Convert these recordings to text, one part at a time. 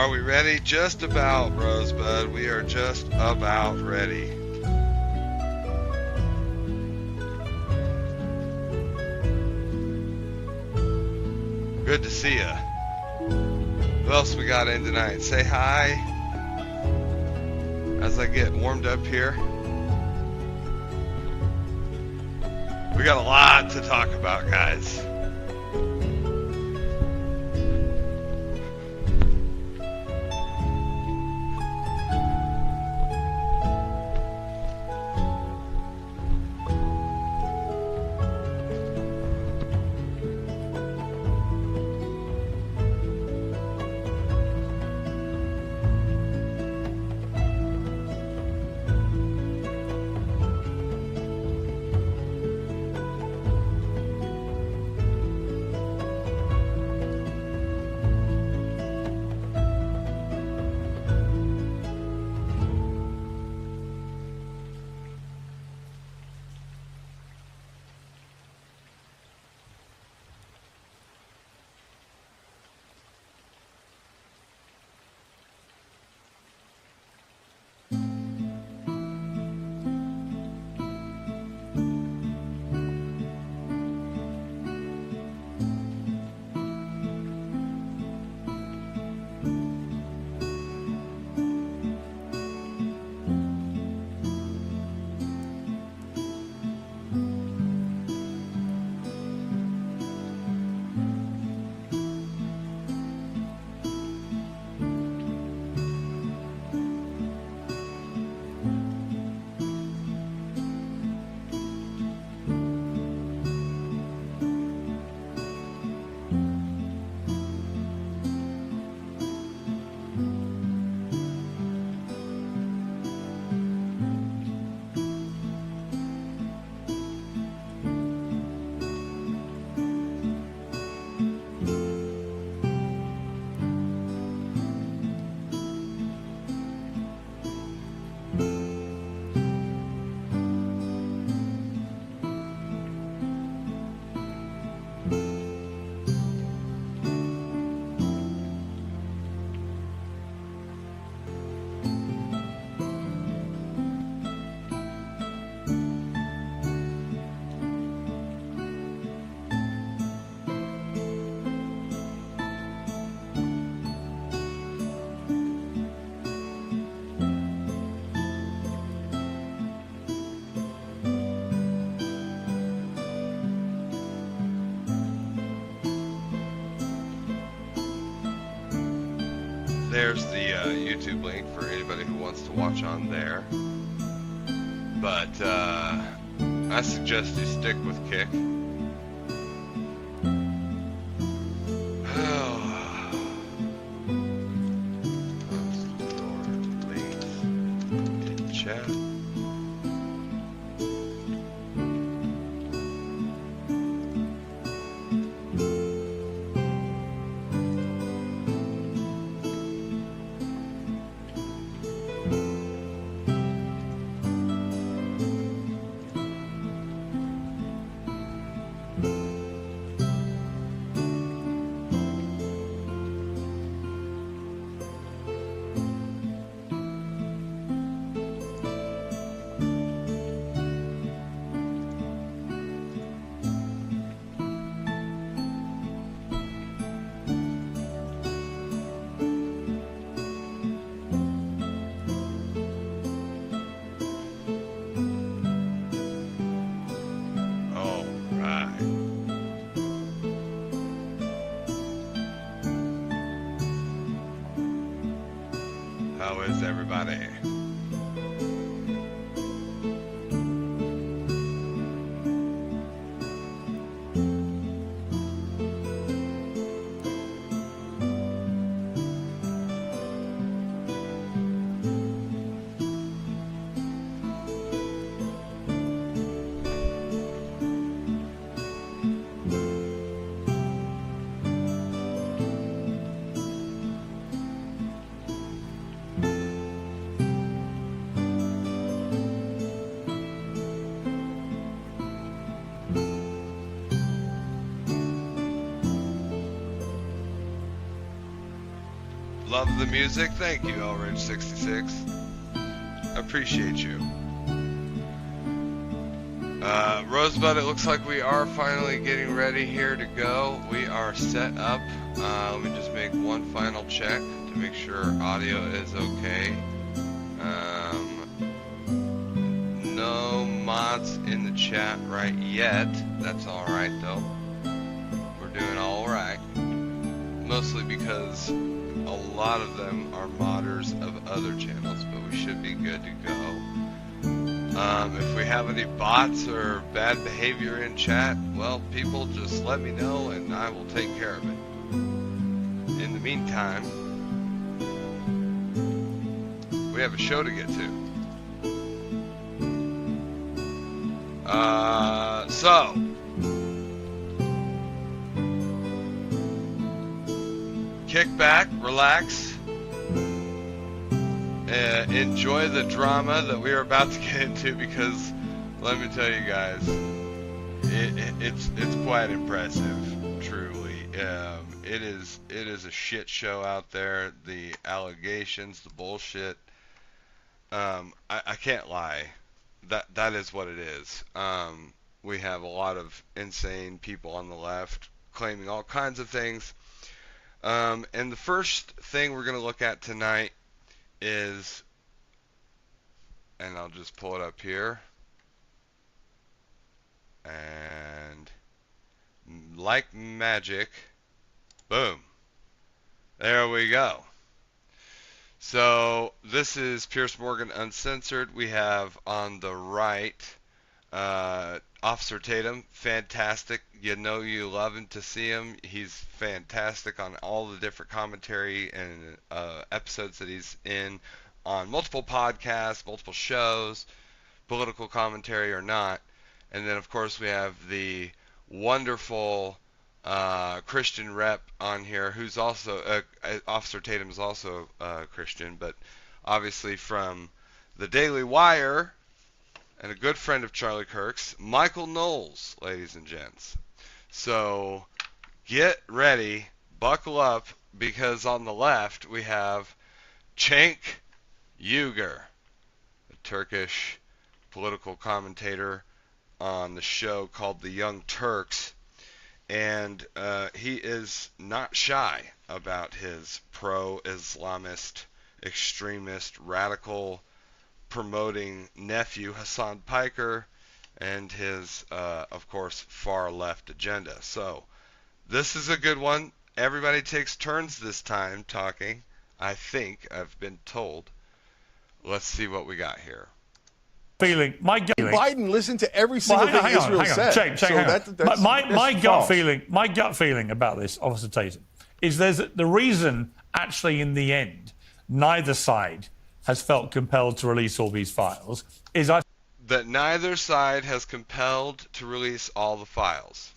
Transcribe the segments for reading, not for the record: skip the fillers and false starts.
Are we ready? Just about, Rosebud. We are just about ready. Good to see ya. Who else we got in tonight? Say hi as I get warmed up here. We got a lot to talk about, guys. There's the YouTube link for anybody who wants to watch on there. But I suggest you stick with Kick. Chat. How is everybody? Love the music. Thank you, Elridge66. Appreciate you. Rosebud, it looks like we are finally getting ready here to go. We are set up. Let me just make one final check to make sure audio is okay. No mods in the chat right yet. That's alright though. We're doing alright. Mostly because a lot of them are modders of other channels, but we should be good to go. If we have any bots or bad behavior in chat, well, people just let me know and I will take care of it. In the meantime, we have a show to get to. So kick back, relax, enjoy the drama that we are about to get into, because let me tell you guys, it's quite impressive, truly. It is a shit show out there. The allegations, the bullshit. I can't lie. That is what it is. We have a lot of insane people on the left claiming all kinds of things. And the first thing we're going to look at tonight is, and I'll just pull it up here, and like magic, boom, there we go. So this is Pierce Morgan Uncensored. We have on the right Officer Tatum, fantastic. You know you love him to see him. He's fantastic on all the different commentary and episodes that he's in on multiple podcasts, multiple shows, political commentary or not. And then of course we have the wonderful Christian rep on here, who's also Officer Tatum is also Christian, but obviously from the Daily Wire, and a good friend of Charlie Kirk's, Michael Knowles, ladies and gents. So get ready, buckle up, because on the left we have Cenk Uygur, a Turkish political commentator on the show called The Young Turks. And he is not shy about his pro-Islamist, extremist, radical promoting nephew Hassan Piker and his, of course, far left agenda. So this is a good one. Everybody takes turns this time talking. I think I've been told. Let's see what we got here. Biden listened to every single thing Israel said. My gut feeling about this, Officer Tatum, is the reason actually in the end neither side has felt compelled to release all these files is that neither side has compelled to release all the files.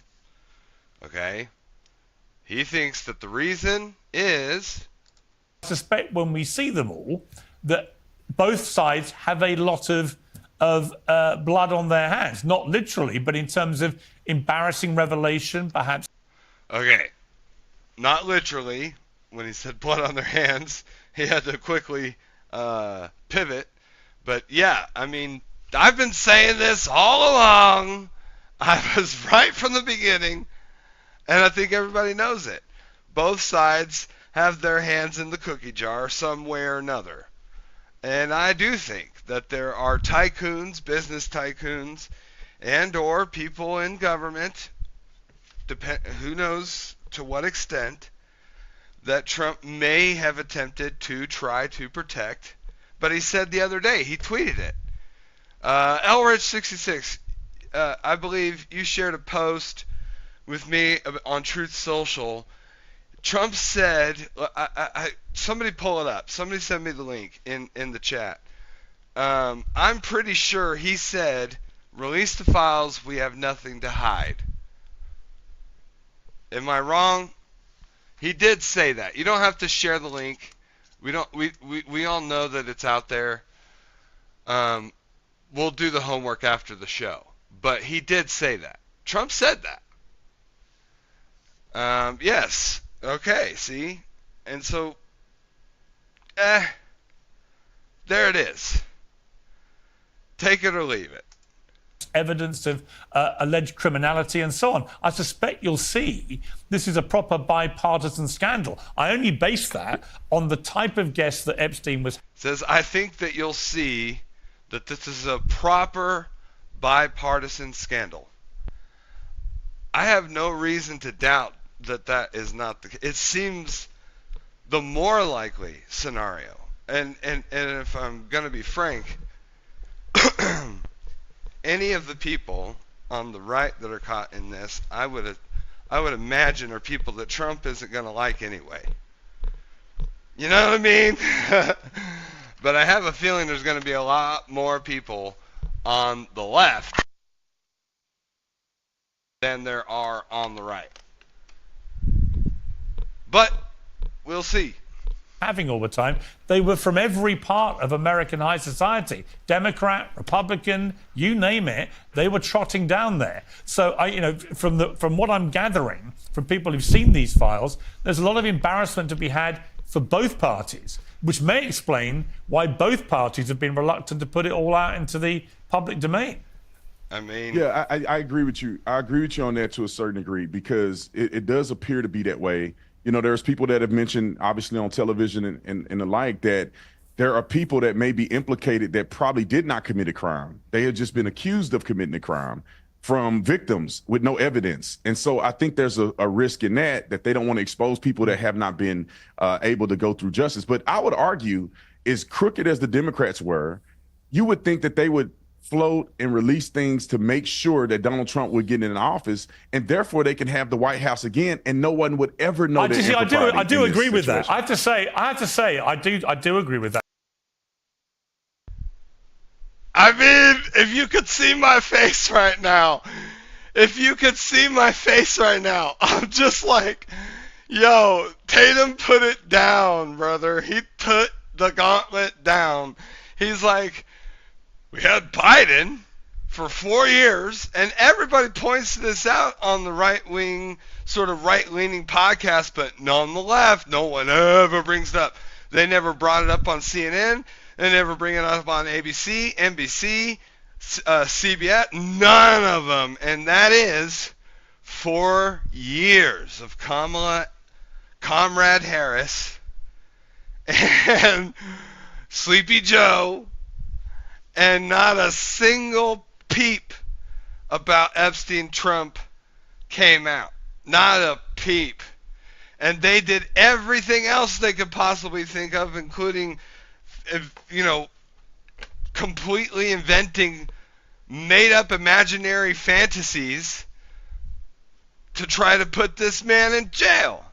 Okay? He thinks that the reason is, I suspect when we see them all that both sides have a lot of blood on their hands, not literally, but in terms of embarrassing revelation, perhaps. Okay, not literally. When he said blood on their hands, he had to quickly pivot. But yeah, I mean, I've been saying this all along. I was right from the beginning, and I think everybody knows it. Both sides have their hands in the cookie jar some way or another. And I do think that there are tycoons, business tycoons, and or people in government, who knows to what extent, that Trump may have attempted to try to protect. But he said the other day, he tweeted it. Elrich66, I believe you shared a post with me on Truth Social. Trump said, somebody pull it up. Somebody send me the link in the chat. I'm pretty sure he said, release the files, we have nothing to hide. Am I wrong? He did say that. You don't have to share the link. We all know that it's out there. We'll do the homework after the show. But he did say that. Trump said that. Yes. Okay, see? And so there it is. Take it or leave it. Evidence of alleged criminality and so on. I suspect you'll see this is a proper bipartisan scandal. I only base that on the type of guest that Epstein was. Says, I think that you'll see that this is a proper bipartisan scandal. I have no reason to doubt that that is not the case. It seems the more likely scenario. And if I'm going to be frank, any of the people on the right that are caught in this, I would imagine are people that Trump isn't going to like anyway. You know what I mean? But I have a feeling there's going to be a lot more people on the left than there are on the right. But we'll see. Having all the time, they were from every part of American high society, Democrat, Republican, you name it, they were trotting down there. So from what I'm gathering from people who've seen these files, there's a lot of embarrassment to be had for both parties, which may explain why both parties have been reluctant to put it all out into the public domain. I mean, yeah, I agree with you. I agree with you on that to a certain degree, because it does appear to be that way. You know, there's people that have mentioned, obviously on television and the like, that there are people that may be implicated that probably did not commit a crime. They have just been accused of committing a crime from victims with no evidence. And so I think there's a risk in that they don't want to expose people that have not been able to go through justice. But I would argue, as crooked as the Democrats were, you would think that they would float and release things to make sure that Donald Trump would get in office, and therefore they can have the White House again, and no one would ever know. I do agree with that. I have to say, I do agree with that. I mean, if you could see my face right now, I'm just like, yo, Tatum put it down, brother. He put the gauntlet down. He's like, we had Biden for 4 years, and everybody points this out on the right-wing, sort of right-leaning podcast, but on the left, no one ever brings it up. They never brought it up on CNN. They never bring it up on ABC, NBC, CBS, none of them. And that is 4 years of Comrade Harris and Sleepy Joe, and not a single peep about Epstein Trump came out. Not a peep. And they did everything else they could possibly think of, including, completely inventing made-up imaginary fantasies to try to put this man in jail.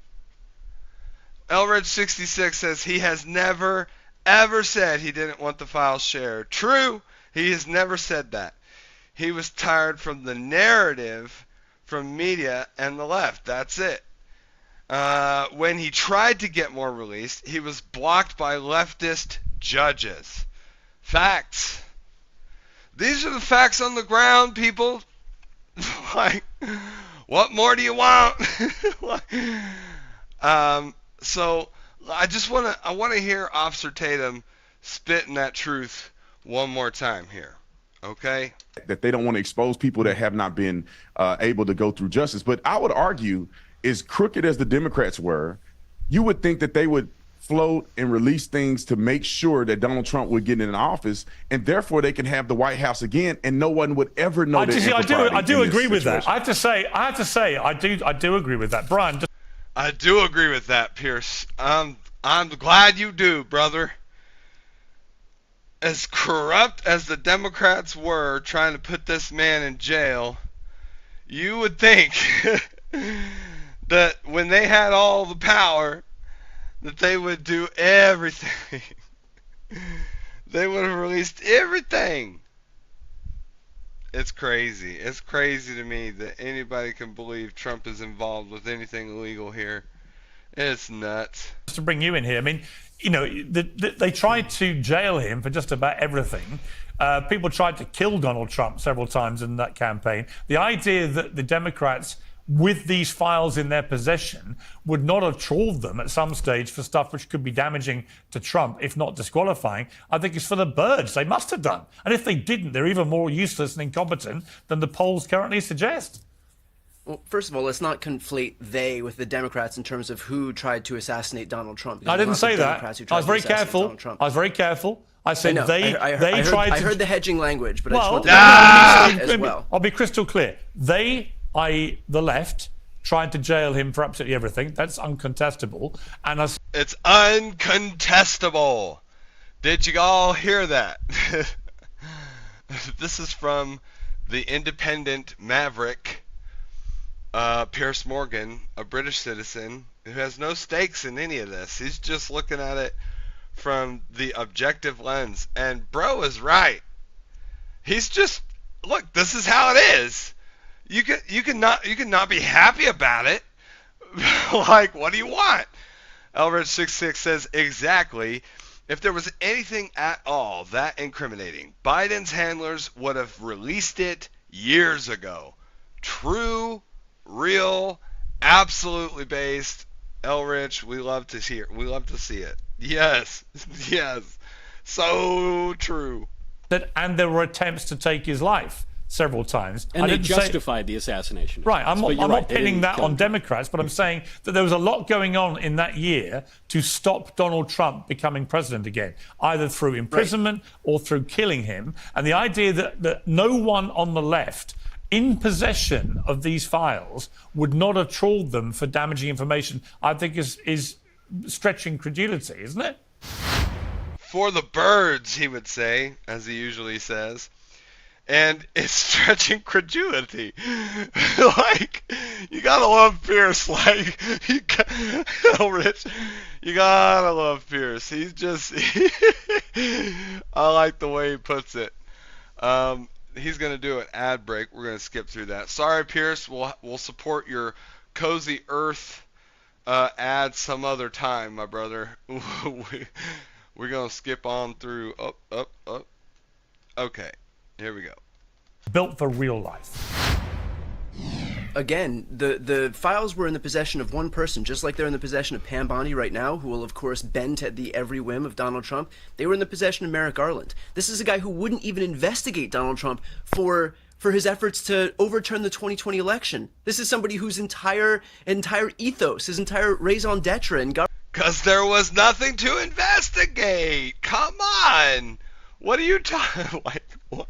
Elridge66 says he has never ever said he didn't want the files shared. True, he has never said that. He was tired from the narrative from media and the left. That's it. When he tried to get more released, he was blocked by leftist judges. Facts. These are the facts on the ground, people. Like, what more do you want? So I want to hear Officer Tatum spitting that truth one more time here. Okay? That they don't want to expose people that have not been able to go through justice. But I would argue, as crooked as the Democrats were, you would think that they would float and release things to make sure that Donald Trump would get in office, and therefore they can have the White House again, and no one would ever know. I do agree with that. I have to say, I do agree with that, Brian. I do agree with that, Pierce. I'm glad you do, brother. As corrupt as the Democrats were trying to put this man in jail, you would think that when they had all the power, that they would do everything. They would have released everything. It's crazy. It's crazy to me that anybody can believe Trump is involved with anything illegal here. It's nuts. Just to bring you in here, I mean, they tried to jail him for just about everything. People tried to kill Donald Trump several times in that campaign. The idea that the Democrats with these files in their possession would not have trawled them at some stage for stuff which could be damaging to Trump, if not disqualifying. I think it's for the birds. They must have done. And if they didn't, they're even more useless and incompetent than the polls currently suggest. Well, first of all, let's not conflate they with the Democrats in terms of who tried to assassinate Donald Trump. I didn't say that. I was very careful. I was very careful. I said they tried to... I heard the hedging language, but I just want to as well. I'll be crystal clear. They, i.e. the left, tried to jail him for absolutely everything. That's uncontestable. And it's uncontestable. Did you all hear that? This is from the independent maverick, Piers Morgan, a British citizen who has no stakes in any of this. He's just looking at it from the objective lens. And bro is right. He's just, look, this is how it is. You can not be happy about it. Like, what do you want? Elrich66 says, exactly. If there was anything at all that incriminating, Biden's handlers would have released it years ago. True, real, absolutely based. Elrich, we love to see it. We love to see it. Yes, yes, so true. And there were attempts to take his life several times. And they justified the assassination. Right, I'm not pinning that on Democrats, but I'm saying that there was a lot going on in that year to stop Donald Trump becoming president again, either through imprisonment or through killing him. And the idea that no one on the left in possession of these files would not have trawled them for damaging information, I think is stretching credulity, isn't it? For the birds, he would say, as he usually says. And it's stretching credulity. Like, you gotta love Pierce. Like, Rich, you gotta love Pierce. He's just, I like the way he puts it. He's gonna do an ad break. We're gonna skip through that. Sorry, Pierce. We'll support your Cozy Earth ad some other time, my brother. We're gonna skip on through. Up. Okay. Here we go. Built for real life. Again, the files were in the possession of one person, just like they're in the possession of Pam Bondi right now, who will, of course, bend at the every whim of Donald Trump. They were in the possession of Merrick Garland. This is a guy who wouldn't even investigate Donald Trump for his efforts to overturn the 2020 election. This is somebody whose entire ethos, his entire raison d'etre in government... Because there was nothing to investigate! Come on! What are you talking... Like, what?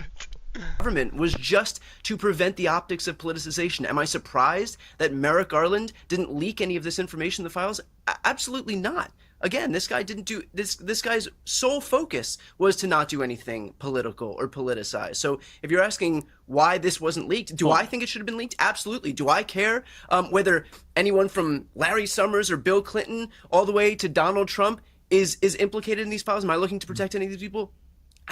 Government was just to prevent the optics of politicization. Am I surprised that Merrick Garland didn't leak any of this information in the files? Absolutely not. Again, this guy didn't do this. This guy's sole focus was to not do anything political or politicized. So if you're asking why this wasn't leaked, do I think it should have been leaked? Absolutely. Do I care whether anyone from Larry Summers or Bill Clinton all the way to Donald Trump is implicated in these files? Am I looking to protect any of these people?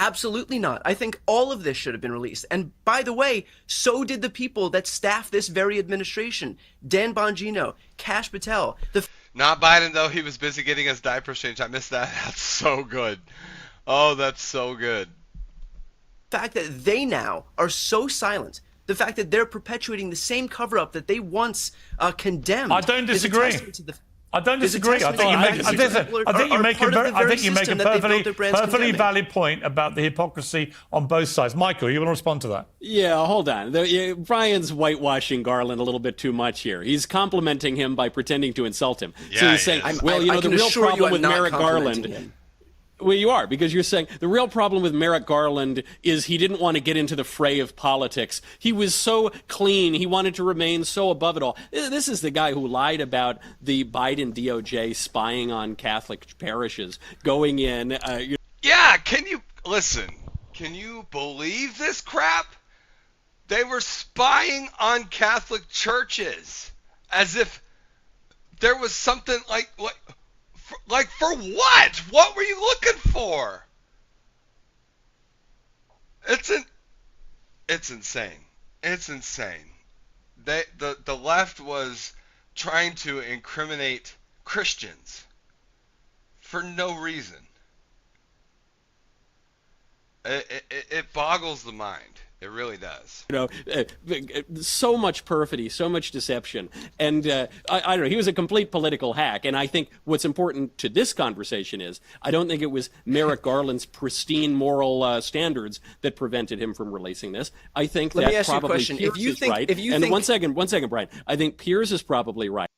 Absolutely not. I think all of this should have been released. And by the way, so did the people that staff this very administration. Dan Bongino, Kash Patel. Not Biden, though. He was busy getting his diapers changed. I missed that. That's so good. Oh, that's so good. The fact that they now are so silent, the fact that they're perpetuating the same cover-up that they once condemned. I don't disagree. I don't disagree. I think you make a perfectly valid point about the hypocrisy on both sides. Michael, you want to respond to that? Yeah, hold on. Brian's whitewashing Garland a little bit too much here. He's complimenting him by pretending to insult him. Yeah, so he's saying, well, you know, the real problem with Merrick Garland... Him. Well, you are, because you're saying the real problem with Merrick Garland is he didn't want to get into the fray of politics. He was so clean. He wanted to remain so above it all. This is the guy who lied about the Biden DOJ spying on Catholic parishes, going in. Yeah, can you listen? Can you believe this crap? They were spying on Catholic churches as if there was something like for what? What were you looking for? It's insane. It's insane. The left was trying to incriminate Christians for no reason. It boggles the mind. It really does. So much perfidy, so much deception. And I don't know, he was a complete political hack. And I think what's important to this conversation is I don't think it was Merrick Garland's pristine moral standards that prevented him from releasing this. I think Let me that ask you a probably question. Piers If you is think- right. if you and think- one second, Brian. I think Piers is probably right.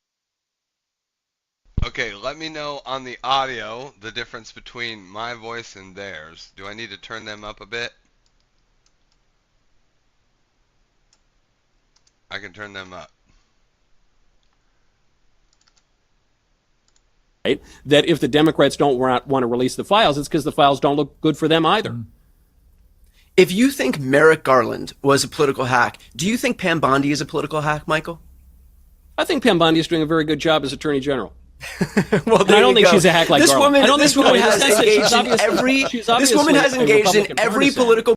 Okay, let me know on the audio the difference between my voice and theirs. Do I need to turn them up a bit? I can turn them up. Right? That if the Democrats don't want to release the files, it's because the files don't look good for them either. If you think Merrick Garland was a political hack, do you think Pam Bondi is a political hack, Michael? I think Pam Bondi is doing a very good job as Attorney General. Well, And I don't think she's a hack like this Garland. woman. I don't This think- woman no, in has the sense that engaged she's in obviously- every. she's This woman obviously has a engaged in Republican every partisan. political.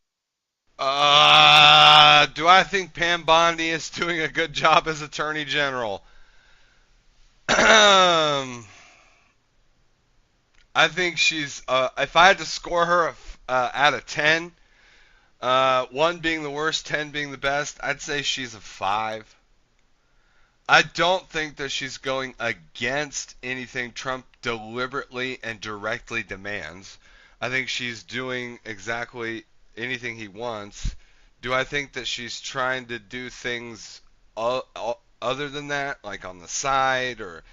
Do I think Pam Bondi is doing a good job as Attorney General? I think she's, if I had to score her out of 10, 1 being the worst, 10 being the best, I'd say she's a 5. I don't think that she's going against anything Trump deliberately and directly demands. I think she's doing exactly anything he wants. Do I think that she's trying to do things other than that, like on the side, or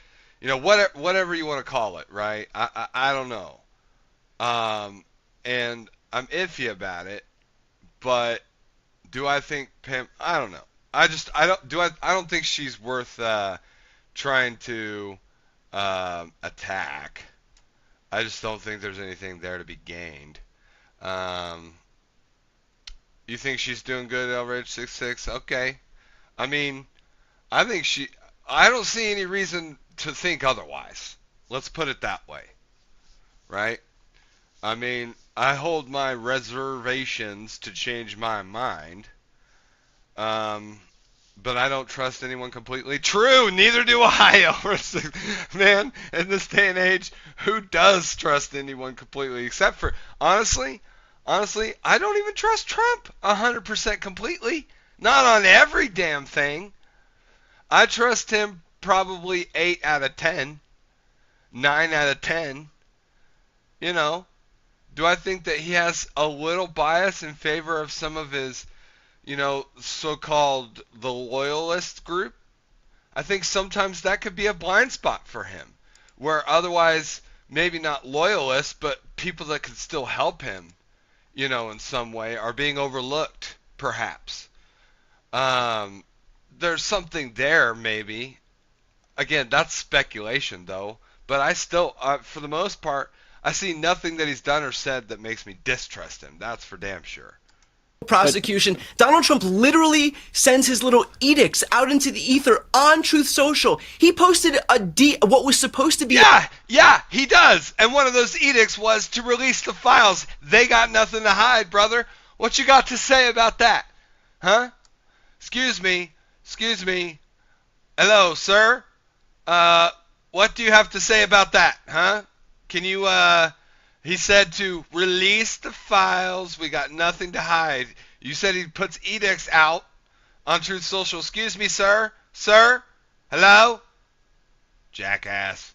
whatever you want to call it, right? I don't know. And I'm iffy about it, but do I think Pam? I don't know. I don't think she's worth trying to attack. I just don't think there's anything there to be gained. You think she's doing good, Elridge66? Okay. I mean, I don't see any reason to think otherwise. Let's put it that way. Right? I mean, I hold my reservations to change my mind. But I don't trust anyone completely. True, neither do I. Man, in this day and age, who does trust anyone completely? Except for, honestly, I don't even trust Trump 100% completely. Not on every damn thing. I trust him probably 8 out of 10. 9 out of 10. You know, do I think that he has a little bias in favor of some of his, so-called the loyalist group? I think sometimes that could be a blind spot for him, where otherwise maybe not loyalists, but people that could still help him, in some way are being overlooked, perhaps. There's something there, maybe. Again, that's speculation, though. But I still, for the most part, I see nothing that he's done or said that makes me distrust him. That's for damn sure. Prosecution. Donald Trump literally sends his little edicts out into the ether on Truth Social. He posted what was supposed to be. Yeah, he does. And one of those edicts was to release the files. They got nothing to hide, brother. What you got to say about that? Huh? Excuse me. Hello, sir. What do you have to say about that? Huh? Can you, he said to release the files. We got nothing to hide. You said he puts edicts out on Truth Social. Excuse me, sir? Sir? Hello? Jackass.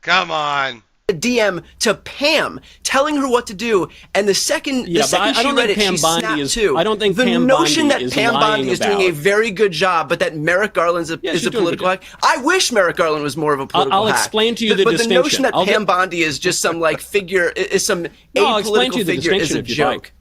Come on. A DM to Pam, telling her what to do, and the second she read it, she snapped too. I don't think the Pam notion Bondi that is Pam lying Bondi is doing a about- very good job, but that Merrick Garland is a political hack. I wish Merrick Garland was more of a political I'll hack. explain to you the but distinction. the notion that I'll Pam Bondi is just some figure, is some I'll explain to apolitical you the figure, is distinction a if you'd joke. like.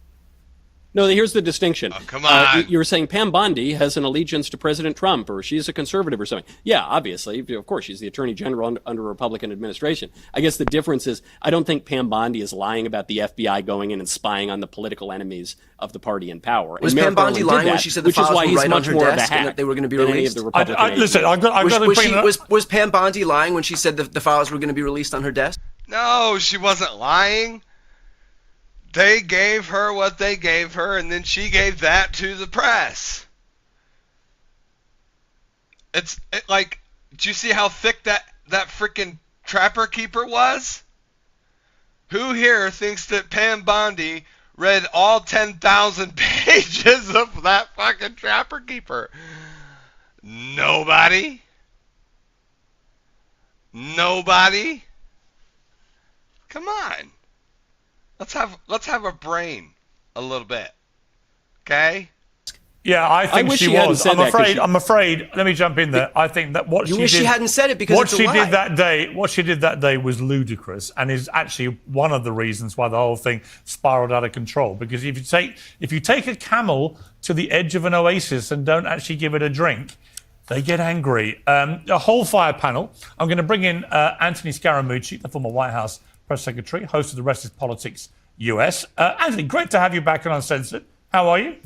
No, here's the distinction. Oh, come on. You were saying Pam Bondi has an allegiance to President Trump, or she's a conservative or something. Yeah, obviously. Of course, she's the attorney general under a Republican administration. I guess the difference is I don't think Pam Bondi is lying about the FBI going in and spying on the political enemies of the party in power. Was And Pam Merrick Bondi Garland lying did when that, she said the which is files why were he's right on much her more of a desk and hack that they were going to be than any of released? the Republican Listen, I've got a opinion. Was Pam Bondi lying when she said the files were going to be released on her desk? No, she wasn't lying. They gave her what they gave her, and then she gave that to the press. Like, do you see how thick that freaking Trapper Keeper was? Who here thinks that Pam Bondi read all 10,000 pages pages of that fucking Trapper Keeper. Nobody. Come on. Let's have a brain a little bit. Okay? Yeah, I think wish she she hadn't was. said that, 'cause I'm afraid. Let me jump in there. I think that what You she wish did, she hadn't said it because what it's a she lie. did that day was ludicrous, and is actually one of the reasons why the whole thing spiraled out of control. Because if you take a camel to the edge of an oasis and don't actually give it a drink, they get angry. A whole fire panel. I'm going to bring in Anthony Scaramucci, the former White House press secretary, host of The Rest is Politics US. Anthony, great to have you back on Uncensored. How are you?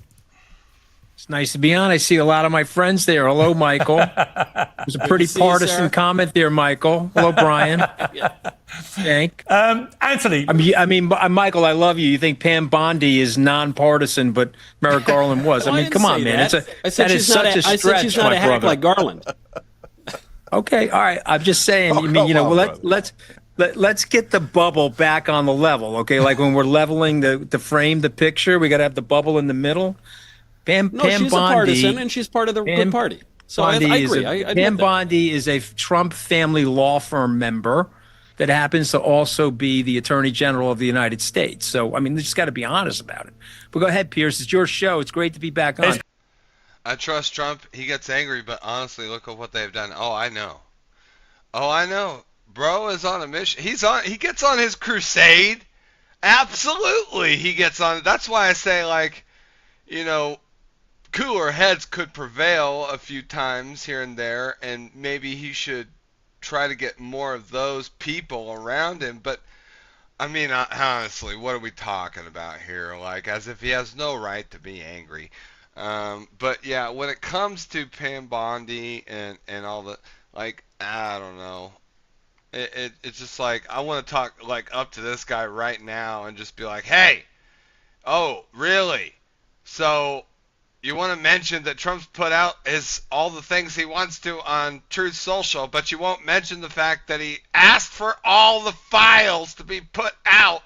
It's nice to be on. I see a lot of my friends there. Hello, Michael. It was a pretty to see you, partisan sir. comment there, Michael. Hello, Brian. Hank. Anthony. Michael, I love you. You think Pam Bondi is nonpartisan, but Merrick Garland was. Well, I mean, didn't come on, say man. that. I said That is she's not such a I said stretch, she's not my a hack brother. like Garland. Okay, all right. I'm just saying. Let's get the bubble back on the level. Okay, like when we're leveling the frame, the picture, we got to have the bubble in the middle. Pam She's Bondi, a partisan, and she's part of the good party. So I agree. I admit Pam that. Bondi is a Trump family law firm member that happens to also be the Attorney General of the United States. So, I mean, they just got to be honest about it. But go ahead, Pierce. It's your show. It's great to be back on. I trust Trump. He gets angry, but honestly, look at what they've done. Oh, I know. Bro is on a mission. He gets on his crusade. Absolutely, he gets on. That's why I say, like, cooler heads could prevail a few times here and there, and maybe he should try to get more of those people around him. But I mean, honestly, what are we talking about here? Like, as if he has no right to be angry. But yeah, when it comes to Pam Bondi and all the, like, I don't know. It's just like, I want to talk like up to this guy right now and just be like, hey, oh, really? So you want to mention that Trump's put out all the things he wants to on Truth Social, but you won't mention the fact that he asked for all the files to be put out.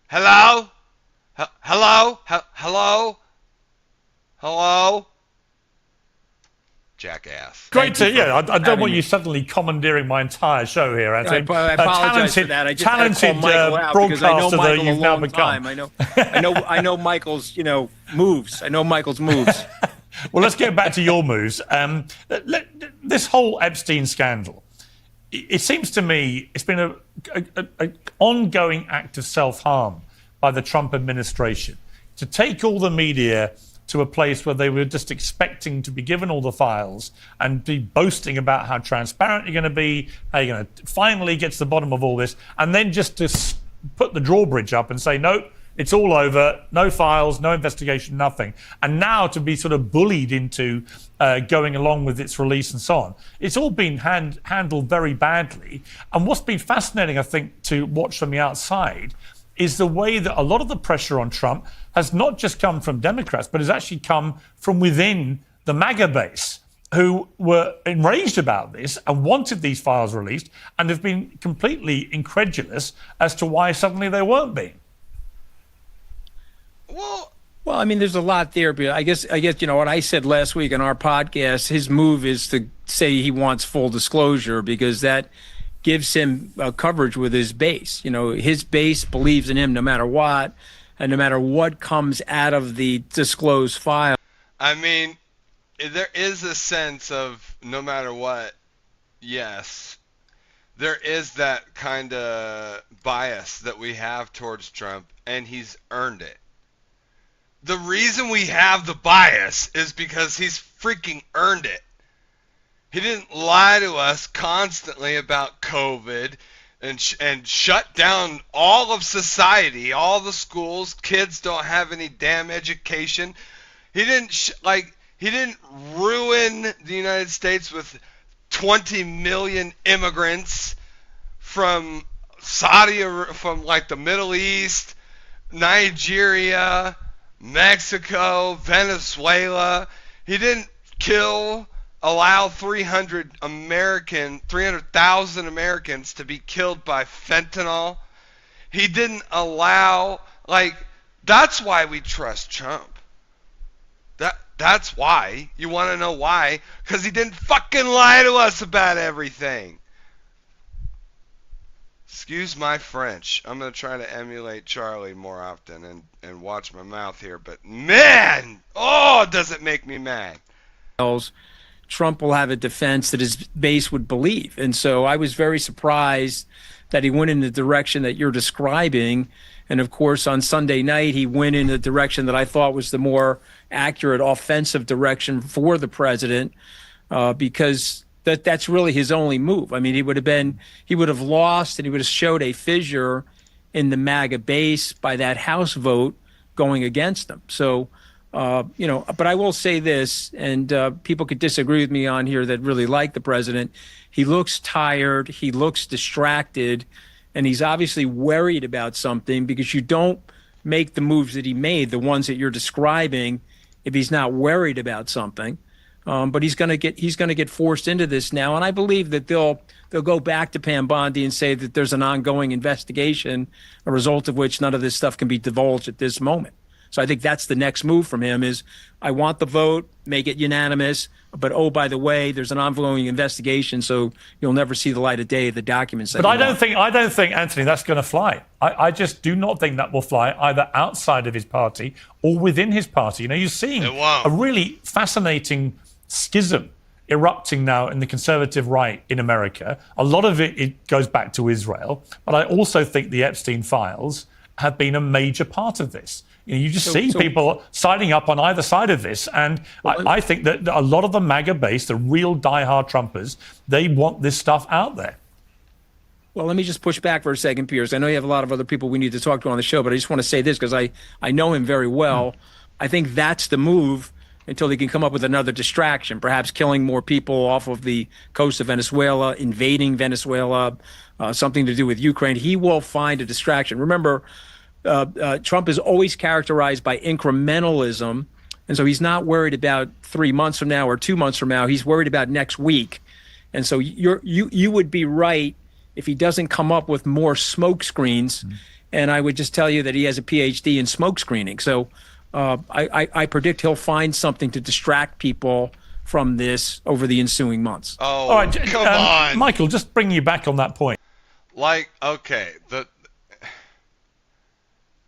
Hello? Hello? Jackass. Great to, I don't want you suddenly commandeering my entire show here, Anthony. I apologize for that. I just had to call Michael out because I know Michael a long time. I know Michael's, moves. I know Michael's moves. Well, let's get back to your moves. This whole Epstein scandal, it seems to me it's been an ongoing act of self-harm by the Trump administration to take all the media to a place where they were just expecting to be given all the files and be boasting about how transparent you're going to be, how you're going to finally get to the bottom of all this, and then just to put the drawbridge up and say, no, it's all over, no files, no investigation, nothing. And now to be sort of bullied into going along with its release and so on. It's all been handled very badly. And what's been fascinating, I think, to watch from the outside is the way that a lot of the pressure on Trump has not just come from Democrats, but has actually come from within the MAGA base, who were enraged about this and wanted these files released and have been completely incredulous as to why suddenly they weren't being. Well, I mean, there's a lot there, but I guess what I said last week on our podcast, his move is to say he wants full disclosure because that gives him coverage with his base. His base believes in him no matter what, and no matter what comes out of the disclosed file. I mean, there is a sense of no matter what, yes, there is that kind of bias that we have towards Trump, and he's earned it. The reason we have the bias is because he's freaking earned it. He didn't lie to us constantly about COVID and shut down all of society, all the schools. Kids don't have any damn education. He didn't ruin the United States with 20 million immigrants from from like the Middle East, Nigeria, Mexico, Venezuela. He didn't allow 300,000 Americans to be killed by fentanyl. He didn't allow, that's why we trust Trump. That's why. You want to know why? Because he didn't fucking lie to us about everything. Excuse my French. I'm going to try to emulate Charlie more often and watch my mouth here. But man, oh, does it make me mad. Trump will have a defense that his base would believe. And so I was very surprised that he went in the direction that you're describing. And of course, on Sunday night, he went in the direction that I thought was the more accurate offensive direction for the president, because that's really his only move. I mean, he would have lost, and he would have showed a fissure in the MAGA base by that House vote going against him. So, but I will say this, and people could disagree with me on here that really like the president. He looks tired. He looks distracted. And he's obviously worried about something, because you don't make the moves that he made, the ones that you're describing, if he's not worried about something. But he's going to get forced into this now, and I believe that they'll go back to Pam Bondi and say that there's an ongoing investigation, a result of which none of this stuff can be divulged at this moment. So I think that's the next move from him is, I want the vote, make it unanimous, but oh, by the way, there's an ongoing investigation, so you'll never see the light of day of the documents. But I don't think, Anthony, that's going to fly. I just do not think that will fly either outside of his party or within his party. You know, you're seeing a really fascinating schism erupting now in the conservative right in America. A lot of it goes back to Israel, but I also think the Epstein files have been a major part of this. You just see people signing up on either side of this. And I think that a lot of the MAGA base, the real diehard Trumpers, they want this stuff out there. Well, let me just push back for a second, Piers. I know you have a lot of other people we need to talk to on the show, but I just want to say this because I know him very well. I think that's the move until he can come up with another distraction, perhaps killing more people off of the coast of Venezuela, invading Venezuela, something to do with Ukraine. He will find a distraction. Remember, Trump is always characterized by incrementalism, and so he's not worried about 3 months from now or 2 months from now. He's worried about next week. And so you would be right if he doesn't come up with more smoke screens. And I would just tell you that he has a PhD in smoke screening. So I predict he'll find something to distract people from this over the ensuing months. Oh, all right, come on. Michael, just bring you back on that point. Like, okay,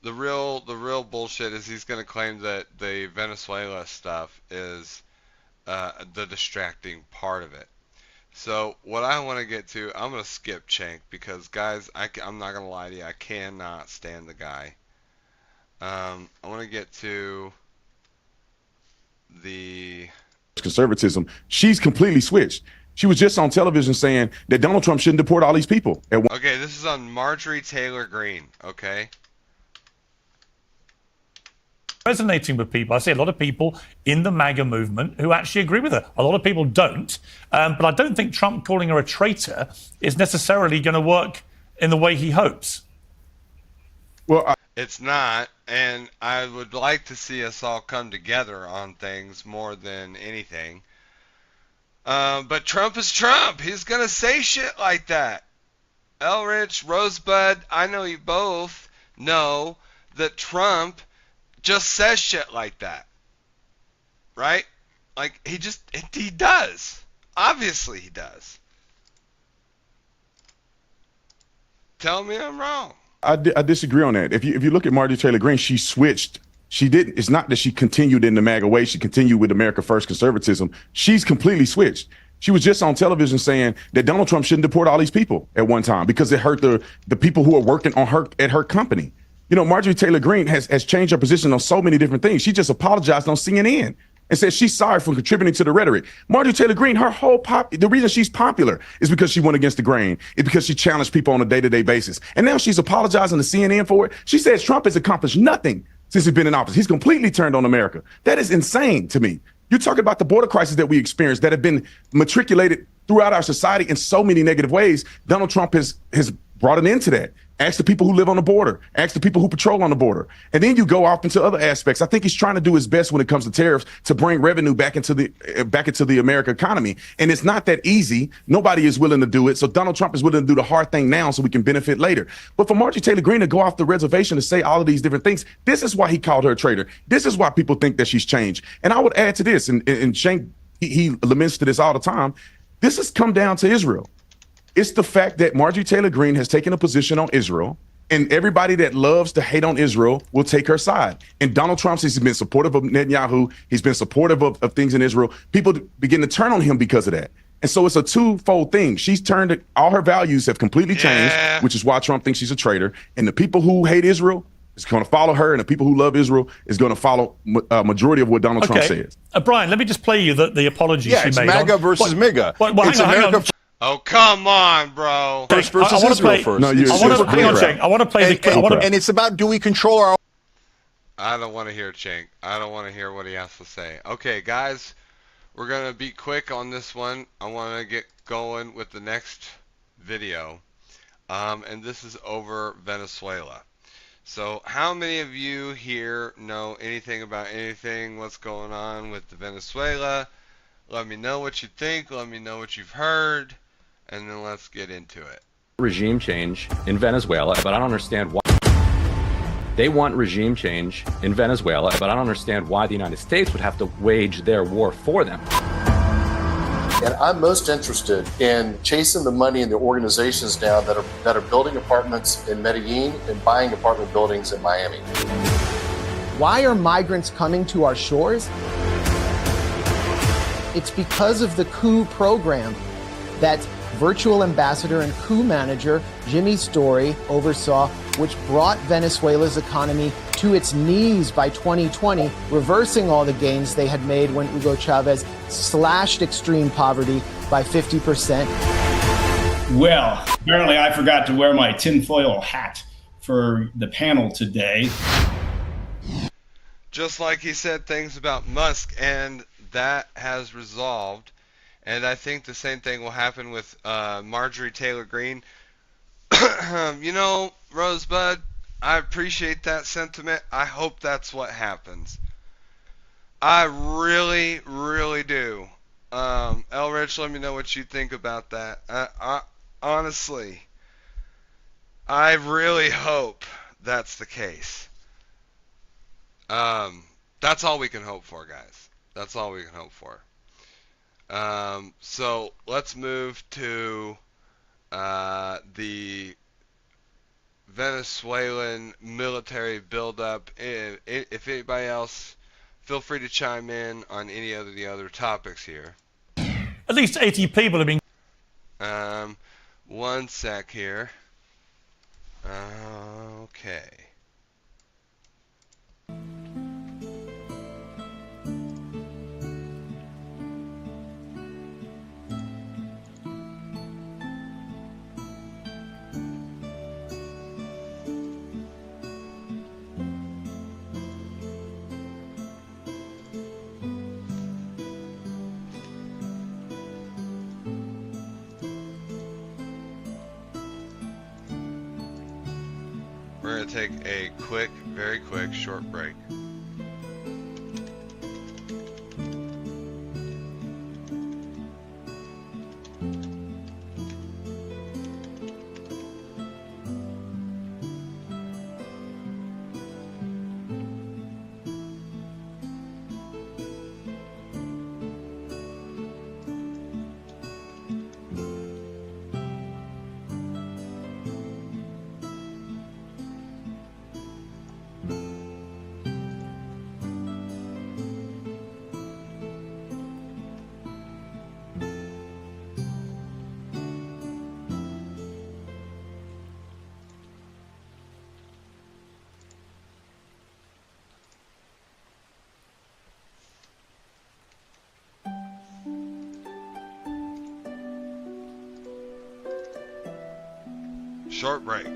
the real bullshit is he's going to claim that the Venezuela stuff is the distracting part of it. So what I want to get to, I'm going to skip Cenk because, guys, I'm not going to lie to you, I cannot stand the guy. I want to get to the conservatism. She's completely switched. She was just on television saying that Donald Trump shouldn't deport all these people. Okay, this is on Marjorie Taylor Greene, okay? Resonating with people. I see a lot of people in the MAGA movement who actually agree with her. A lot of people don't. But I don't think Trump calling her a traitor is necessarily going to work in the way he hopes. Well, it's not, and I would like to see us all come together on things more than anything. But Trump is Trump. He's going to say shit like that. Elrich, Rosebud, I know you both know that Trump just says shit like that. Right? Like, he does. Obviously he does. Tell me I'm wrong. I disagree on that. If you look at Marjorie Taylor Greene, she switched. She didn't. It's not that she continued in the MAGA way. She continued with America First conservatism. She's completely switched. She was just on television saying that Donald Trump shouldn't deport all these people at one time because it hurt the people who are working on her at her company. You know, Marjorie Taylor Greene has changed her position on so many different things. She just apologized on CNN and said she's sorry for contributing to the rhetoric. Marjorie Taylor Greene, the reason she's popular is because she went against the grain. It's because she challenged people on a day-to-day basis. And now she's apologizing to CNN for it. She says Trump has accomplished nothing since he's been in office. He's completely turned on America. That is insane to me. You're talking about the border crisis that we experienced that have been matriculated throughout our society in so many negative ways. Donald Trump has brought an end to that. Ask the people who live on the border. Ask the people who patrol on the border. And then you go off into other aspects. I think he's trying to do his best when it comes to tariffs to bring revenue back into the American economy. And it's not that easy. Nobody is willing to do it. So Donald Trump is willing to do the hard thing now so we can benefit later. But for Marjorie Taylor Greene to go off the reservation to say all of these different things, this is why he called her a traitor. This is why people think that she's changed. And I would add to this, and Shank, he laments to this all the time, this has come down to Israel. It's the fact that Marjorie Taylor Greene has taken a position on Israel, and everybody that loves to hate on Israel will take her side. And Donald Trump has been supportive of Netanyahu. He's been supportive of things in Israel. People begin to turn on him because of that. And so it's a twofold thing. She's turned it, all her values have completely changed, which is why Trump thinks she's a traitor. And the people who hate Israel is going to follow her, and the people who love Israel is going to follow a majority of what Donald Trump says. Brian, let me just play you the apology she it's made. MAGA versus MIGA. It's America Oh, come on, bro. first versus Israel first. No, I want to play and it's about, do we control our... I don't want to hear Cenk. I don't want to hear what he has to say. Okay, guys, we're going to be quick on this one. I want to get going with the next video. And this is over Venezuela. So how many of you here know anything about anything, what's going on with the Venezuela? Let me know what you think. Let me know what you've heard. And then let's get into it. Regime change in Venezuela, but I don't understand why. They want regime change in Venezuela, but I don't understand why the United States would have to wage their war for them. And I'm most interested in chasing the money and the organizations down that are building apartments in Medellin and buying apartment buildings in Miami. Why are migrants coming to our shores? It's because of the coup program that virtual ambassador and coup manager Jimmy Story oversaw, which brought Venezuela's economy to its knees by 2020, reversing all the gains they had made when Hugo Chavez slashed extreme poverty by 50%. Well, apparently I forgot to wear my tinfoil hat for the panel today. Just like he said things about Musk, and that has resolved. And I think the same thing will happen with Marjorie Taylor Greene. You know, Rosebud, I appreciate that sentiment. I hope that's what happens. I really, really do. Elrich, let me know what you think about that. Honestly, I really hope that's the case. That's all we can hope for, guys. That's all we can hope for. So let's move to the Venezuelan military buildup. If anybody else, feel free to chime in on any of the other topics here. At least 80 people have been... One sec here. Okay. We're going to take a quick, very quick, short break. Short break.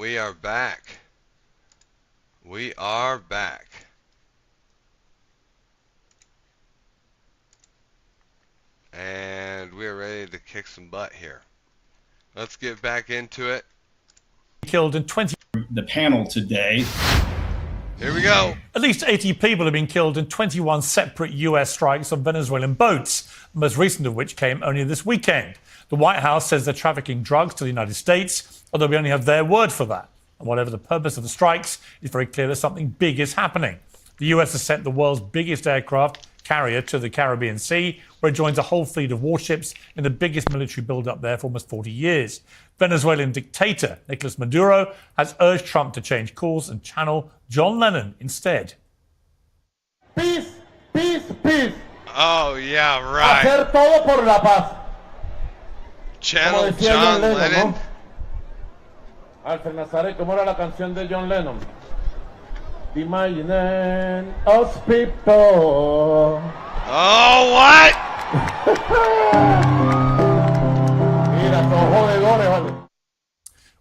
we are back. We are back. And we're ready to kick some butt here. Let's get back into it. Killed in 20. The panel today. Here we go. At least 80 people have been killed in 21 separate US strikes on Venezuelan boats, the most recent of which came only this weekend. The White House says they're trafficking drugs to the United States, although we only have their word for that. And whatever the purpose of the strikes, it's very clear that something big is happening. The US has sent the world's biggest aircraft carrier to the Caribbean Sea, where it joins a whole fleet of warships in the biggest military build-up there for almost 40 years. Venezuelan dictator Nicolas Maduro has urged Trump to change course and channel John Lennon instead. Peace, peace, peace. Oh, yeah, right. Hacer todo por la paz. Channel John Lennon. ¿no? Alfred Nazaret, ¿cómo era la canción de John Lennon? Imagine us people. Oh, what? Mira, son jodedores, vale.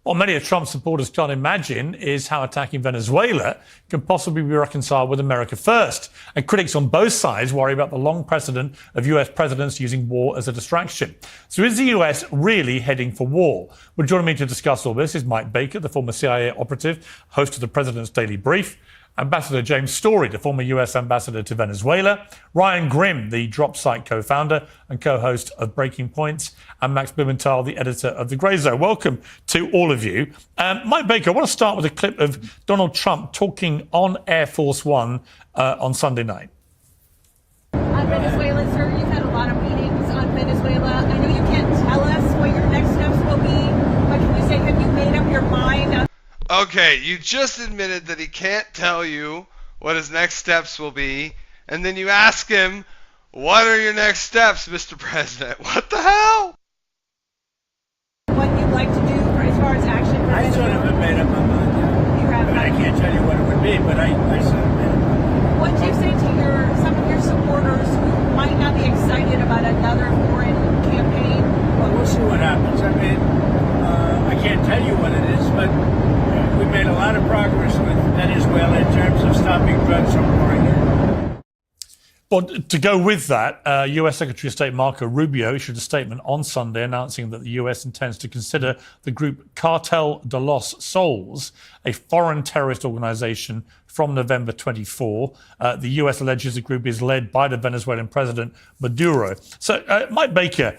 What many of Trump's supporters can't imagine is how attacking Venezuela can possibly be reconciled with America first. And critics on both sides worry about the long precedent of US presidents using war as a distraction. So is the US really heading for war? Well, joining me to discuss all this is Mike Baker, the former CIA operative, host of the President's Daily Brief, Ambassador James Story, the former US ambassador to Venezuela, Ryan Grimm, the Drop Site co-founder and co-host of Breaking Points, and Max Blumenthal, the editor of The Grey Zone. Welcome to all of you. Mike Baker, I want to start with a clip of Donald Trump talking on Air Force One on Sunday night. On Venezuela, sir, you've had a lot of meetings on Venezuela. I know you can't tell us what your next steps will be, but can you say, have you made up your mind? Okay, you just admitted that he can't tell you what his next steps will be, and then you ask him, what are your next steps, Mr. President? What the hell? What you'd like to do as far as action for I sort of have made up my mind. You have. But I can't tell you what it would be, but I sort of made up my mind. What do you say to some of your supporters who might not be excited about another foreign campaign? Well, we'll see what happens. I mean, I can't tell you what it is, but we made a lot of progress with Venezuela in terms of stopping drugs from pouring in. Well, to go with that, US Secretary of State Marco Rubio issued a statement on Sunday announcing that the US intends to consider the group Cartel de los Soles, a foreign terrorist organization from November 24. The US alleges the group is led by the Venezuelan president Maduro. So, Mike Baker,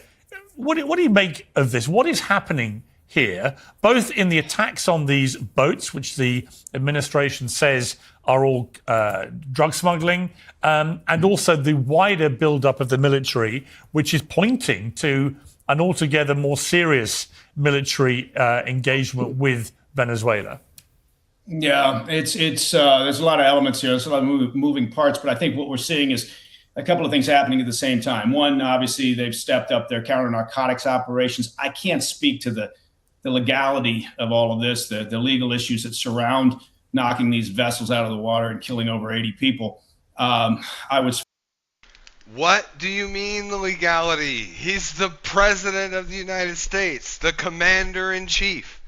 what do you make of this? What is happening here, both in the attacks on these boats, which the administration says are all drug smuggling, and also the wider build-up of the military, which is pointing to an altogether more serious military engagement with Venezuela? Yeah, it's there's a lot of elements here. There's a lot of moving parts, but I think what we're seeing is a couple of things happening at the same time. One, obviously, they've stepped up their counter-narcotics operations. I can't speak to the legality of all of this, the legal issues that surround knocking these vessels out of the water and killing over 80 people. What do you mean the legality? He's the president of the United States, the commander-in-chief.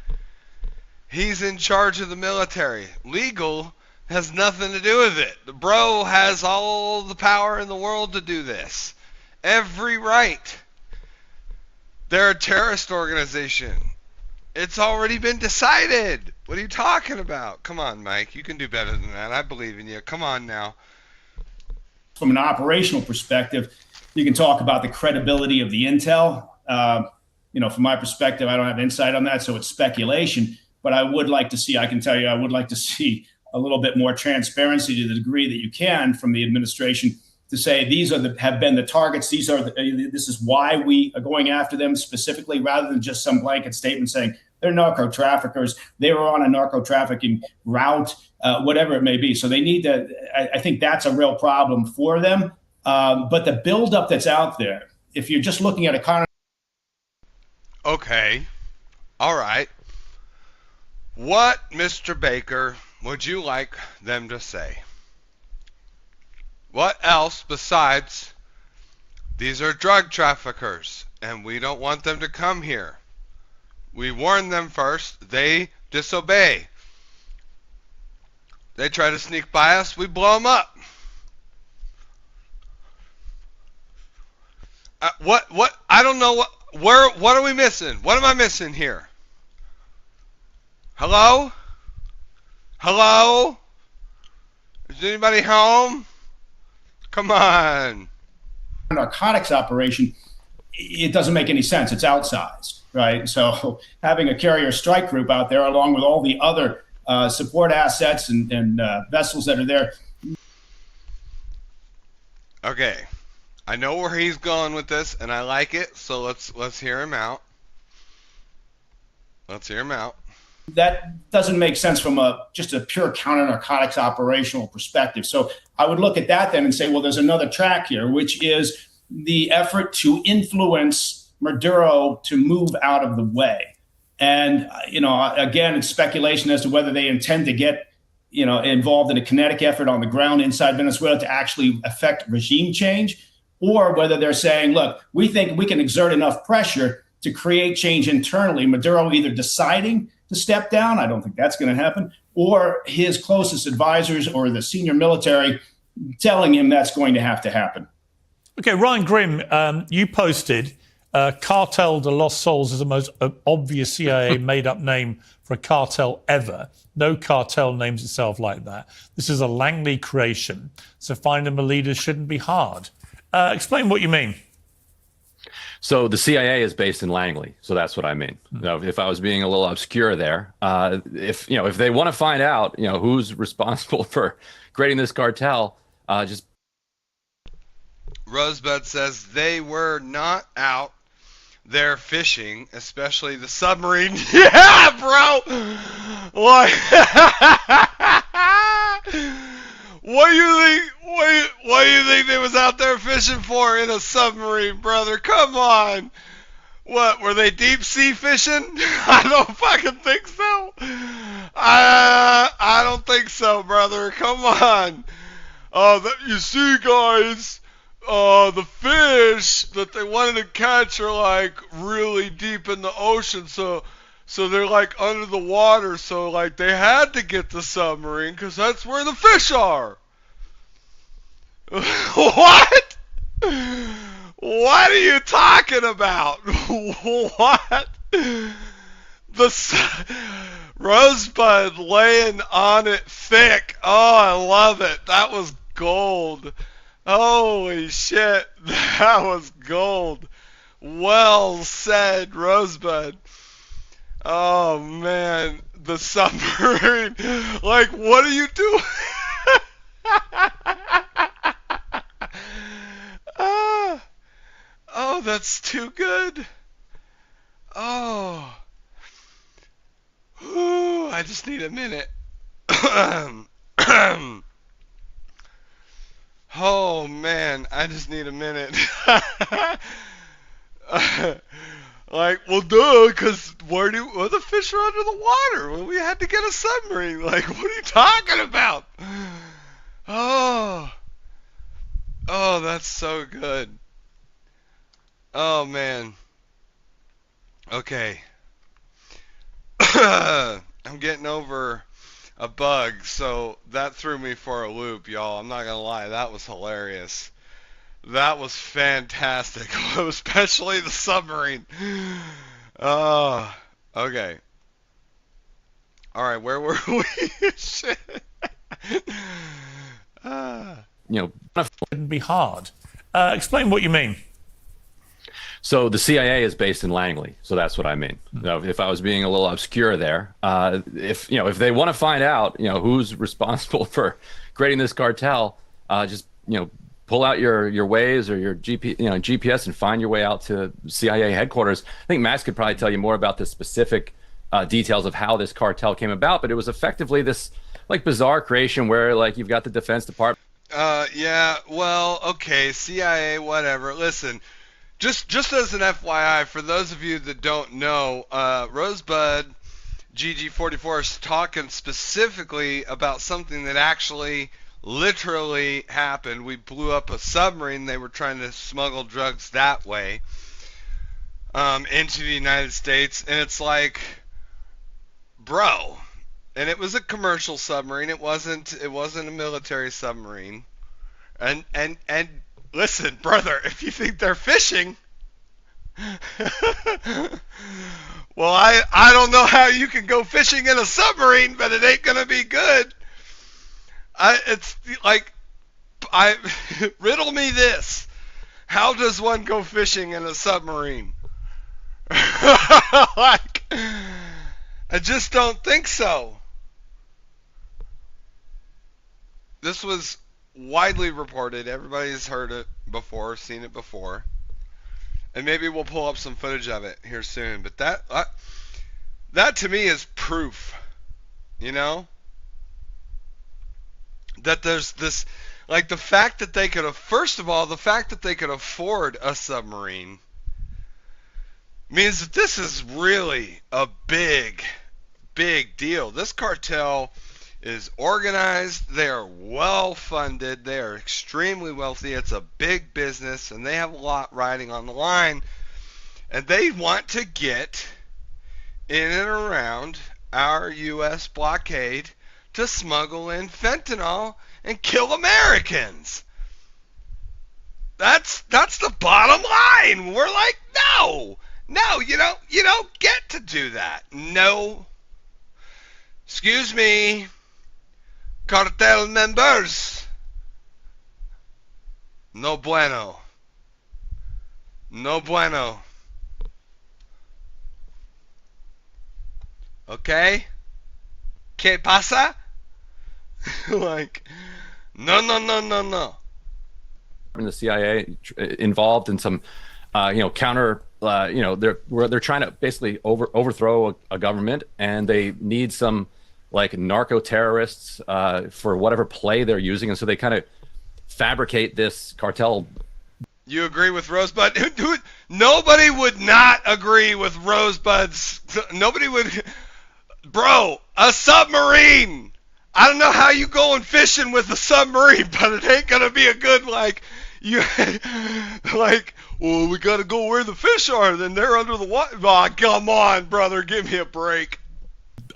He's in charge of the military. Legal has nothing to do with it. The bro has all the power in the world to do this. Every right. They're a terrorist organization. It's already been decided. What are you talking about? Come on, Mike. You can do better than that. I believe in you. Come on now. From an operational perspective, you can talk about the credibility of the intel. From my perspective, I don't have insight on that, so it's speculation. But I would like to see, I can tell you, I would like to see a little bit more transparency to the degree that you can from the administration to say these have been the targets. This is why we are going after them specifically, rather than just some blanket statement saying they're narco traffickers, they were on a narco trafficking route, whatever it may be. So they need to. I think that's a real problem for them. But the buildup that's out there, if you're just looking at a Okay, all right. What, Mr. Baker, would you like them to say? What else besides, these are drug traffickers, and we don't want them to come here. We warned them first. They disobey. They try to sneak by us, we blow them up. What? I don't know what are we missing? What am I missing here? Hello? Hello? Is anybody home? Come on. Narcotics operation, it doesn't make any sense. It's outsized, right? So having a carrier strike group out there, along with all the other support assets and vessels that are there. Okay, I know where he's going with this, and I like it. So let's hear him out. Let's hear him out. That doesn't make sense from just a pure counter narcotics operational perspective. So I would look at that then and say, well, there's another track here, which is the effort to influence Maduro to move out of the way. And, again, it's speculation as to whether they intend to get, involved in a kinetic effort on the ground inside Venezuela to actually affect regime change, or whether they're saying, look, we think we can exert enough pressure to create change internally. Maduro either deciding to step down, I don't think that's going to happen, or his closest advisors or the senior military telling him that's going to happen. Okay, Ryan Grimm, you posted Cartel de los Sols is the most obvious CIA made-up name for a cartel ever. No cartel names itself like that. This is a Langley creation, so finding the leaders shouldn't be hard. Explain what you mean. So the CIA is based in Langley, so that's what I mean. If I was being a little obscure there, if they want to find out, who's responsible for creating this cartel, just. Rosebud says they were not out there fishing, especially the submarine. Yeah, bro. What? What do you think? What do you think they was out there fishing for in a submarine, brother? Come on. What, were they deep sea fishing? I don't fucking think so. I don't think so, brother. Come on. You see, guys, the fish that they wanted to catch are like really deep in the ocean, so they're like under the water, so like they had to get the submarine because that's where the fish are. What? What are you talking about? What? Rosebud laying on it thick. Oh, I love it. That was gold. Holy shit. That was gold. Well said, Rosebud. Oh, man. The submarine. Like, what are you doing? Oh, that's too good. Oh. Ooh, I just need a minute. Oh, man, I just need a minute. Like, well, duh, because where the fish are under the water? Well, we had to get a submarine. Like, what are you talking about? Oh, that's so good. Oh, man. Okay. I'm getting over a bug, so that threw me for a loop, y'all. I'm not gonna lie, that was hilarious. That was fantastic, especially the submarine. Oh, okay. All right, where were we? Shit. Shouldn't be hard. Explain what you mean. So the CIA is based in Langley, so that's what I mean. If I was being a little obscure there, if they want to find out, who's responsible for creating this cartel, just pull out your Waze or your GPS and find your way out to CIA headquarters. I think Max could probably tell you more about the specific details of how this cartel came about, but it was effectively this like bizarre creation where like you've got the Defense Department. Yeah. Well, okay, CIA, whatever. Listen. Just as an FYI, for those of you that don't know, Rosebud GG44 is talking specifically about something that actually literally happened. We blew up a submarine. They were trying to smuggle drugs that way into the United States. And it's like, bro, and it was a commercial submarine. It wasn't a military submarine. And listen, brother, if you think they're fishing, well, I don't know how you can go fishing in a submarine, but it ain't gonna be good. It's like, riddle me this: how does one go fishing in a submarine? Like, I just don't think so. This was widely reported. Everybody's heard it before, seen it before. And maybe we'll pull up some footage of it here soon. But that to me is proof, you know, that there's this, like, the fact that they could have, first of all, the fact that they could afford a submarine means that this is really a big, big deal. This cartel is organized, they are well funded, they are extremely wealthy, it's a big business, and they have a lot riding on the line, and they want to get in and around our U.S. blockade to smuggle in fentanyl and kill Americans. That's the bottom line. We're like, no, you don't get to do that. No. Excuse me, cartel members. No bueno. No bueno. Okay? ¿Qué pasa? Like, no. In the CIA involved in some, counter, they're trying to basically overthrow a government, and they need some like narco terrorists for whatever play they're using, and so they kind of fabricate this cartel. You agree with Rosebud? Nobody would not agree with Rosebud's. Nobody would. Bro, a submarine. I don't know how you going fishing with a submarine, but it ain't gonna be a good, like, you like, well, we gotta go where the fish are, then they're under the water. Oh, come on, brother, give me a break.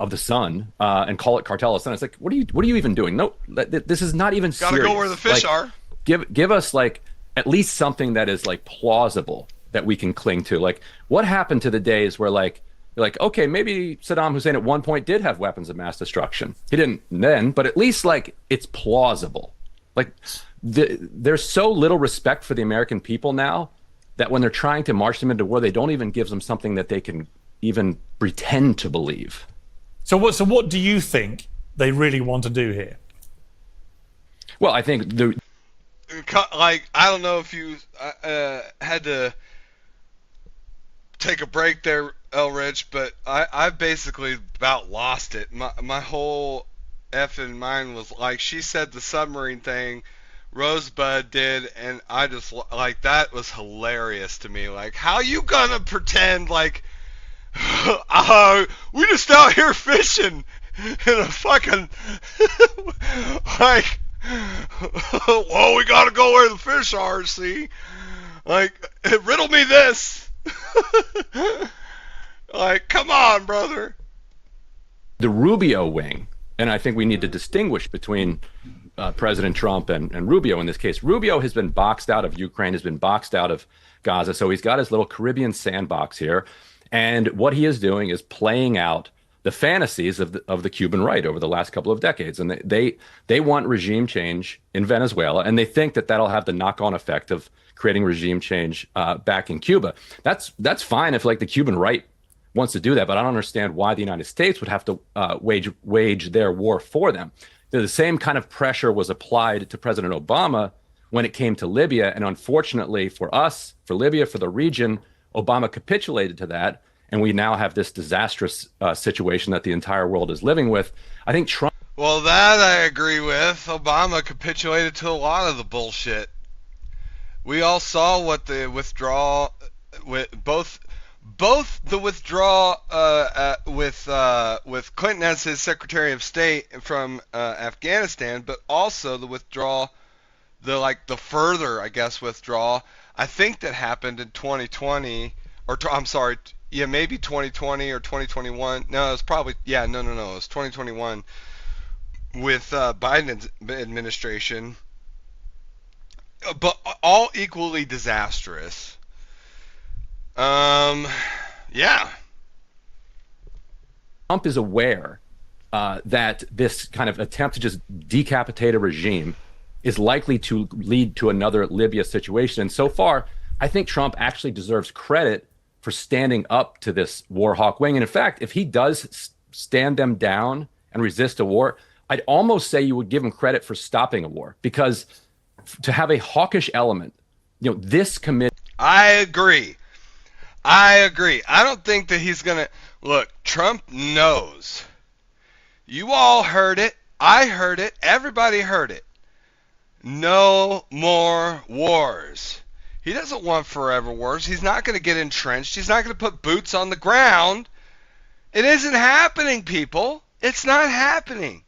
Of the sun, and call it cartel of the sun. It's like, what are you even doing? No, this is not even serious. Gotta go where the fish are. Give us like at least something that is like plausible that we can cling to. Like, what happened to the days where like you're like, okay, maybe Saddam Hussein at one point did have weapons of mass destruction. He didn't then, but at least like it's plausible. Like there's so little respect for the American people now that when they're trying to march them into war, they don't even give them something that they can even pretend to believe. So what do you think they really want to do here? Well, I think I don't know if you had to take a break there, Elrich, but I basically about lost it. My whole effing mind was like, she said the submarine thing, Rosebud did, and I just, like, that was hilarious to me. Like, how you gonna pretend like, we just out here fishing in a fucking, like, well, we gotta go where the fish are, see? Like, riddle me this. Like, come on, brother. The Rubio wing, and I think we need to distinguish between President Trump and Rubio in this case. Rubio has been boxed out of Ukraine, has been boxed out of Gaza, so he's got his little Caribbean sandbox here. And what he is doing is playing out the fantasies of the Cuban right over the last couple of decades. And they want regime change in Venezuela, and they think that that'll have the knock-on effect of creating regime change back in Cuba. That's fine if, like, the Cuban right wants to do that, but I don't understand why the United States would have to wage their war for them. The same kind of pressure was applied to President Obama when it came to Libya, and unfortunately for us, for Libya, for the region, Obama capitulated to that, and we now have this disastrous situation that the entire world is living with. I think Trump... Well, that I agree with. Obama capitulated to a lot of the bullshit. We all saw what the withdrawal, with both the withdrawal with Clinton as his Secretary of State from Afghanistan, but also the withdrawal, the further, I guess, withdrawal. I think that happened in 2020, or I'm sorry, maybe 2020 or 2021. No, it was probably no. It was 2021 with Biden's administration, but all equally disastrous. Yeah. Trump is aware that this kind of attempt to just decapitate a regime is likely to lead to another Libya situation. And so far, I think Trump actually deserves credit for standing up to this war hawk wing. And in fact, if he does stand them down and resist a war, I'd almost say you would give him credit for stopping a war, because to have a hawkish element, this committee. I agree. I don't think that he's going to. Look, Trump knows. You all heard it. I heard it. Everybody heard it. No more wars. He doesn't want forever wars. He's not going to get entrenched. He's not going to put boots on the ground. It isn't happening, people. It's not happening.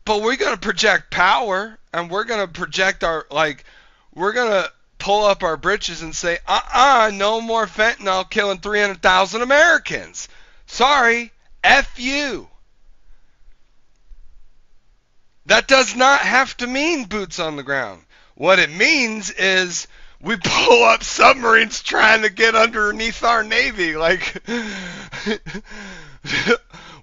But we're going to project power, and we're going to project we're going to pull up our britches and say, no more fentanyl killing 300,000 Americans. Sorry, F you. That does not have to mean boots on the ground. What it means is we pull up submarines trying to get underneath our Navy.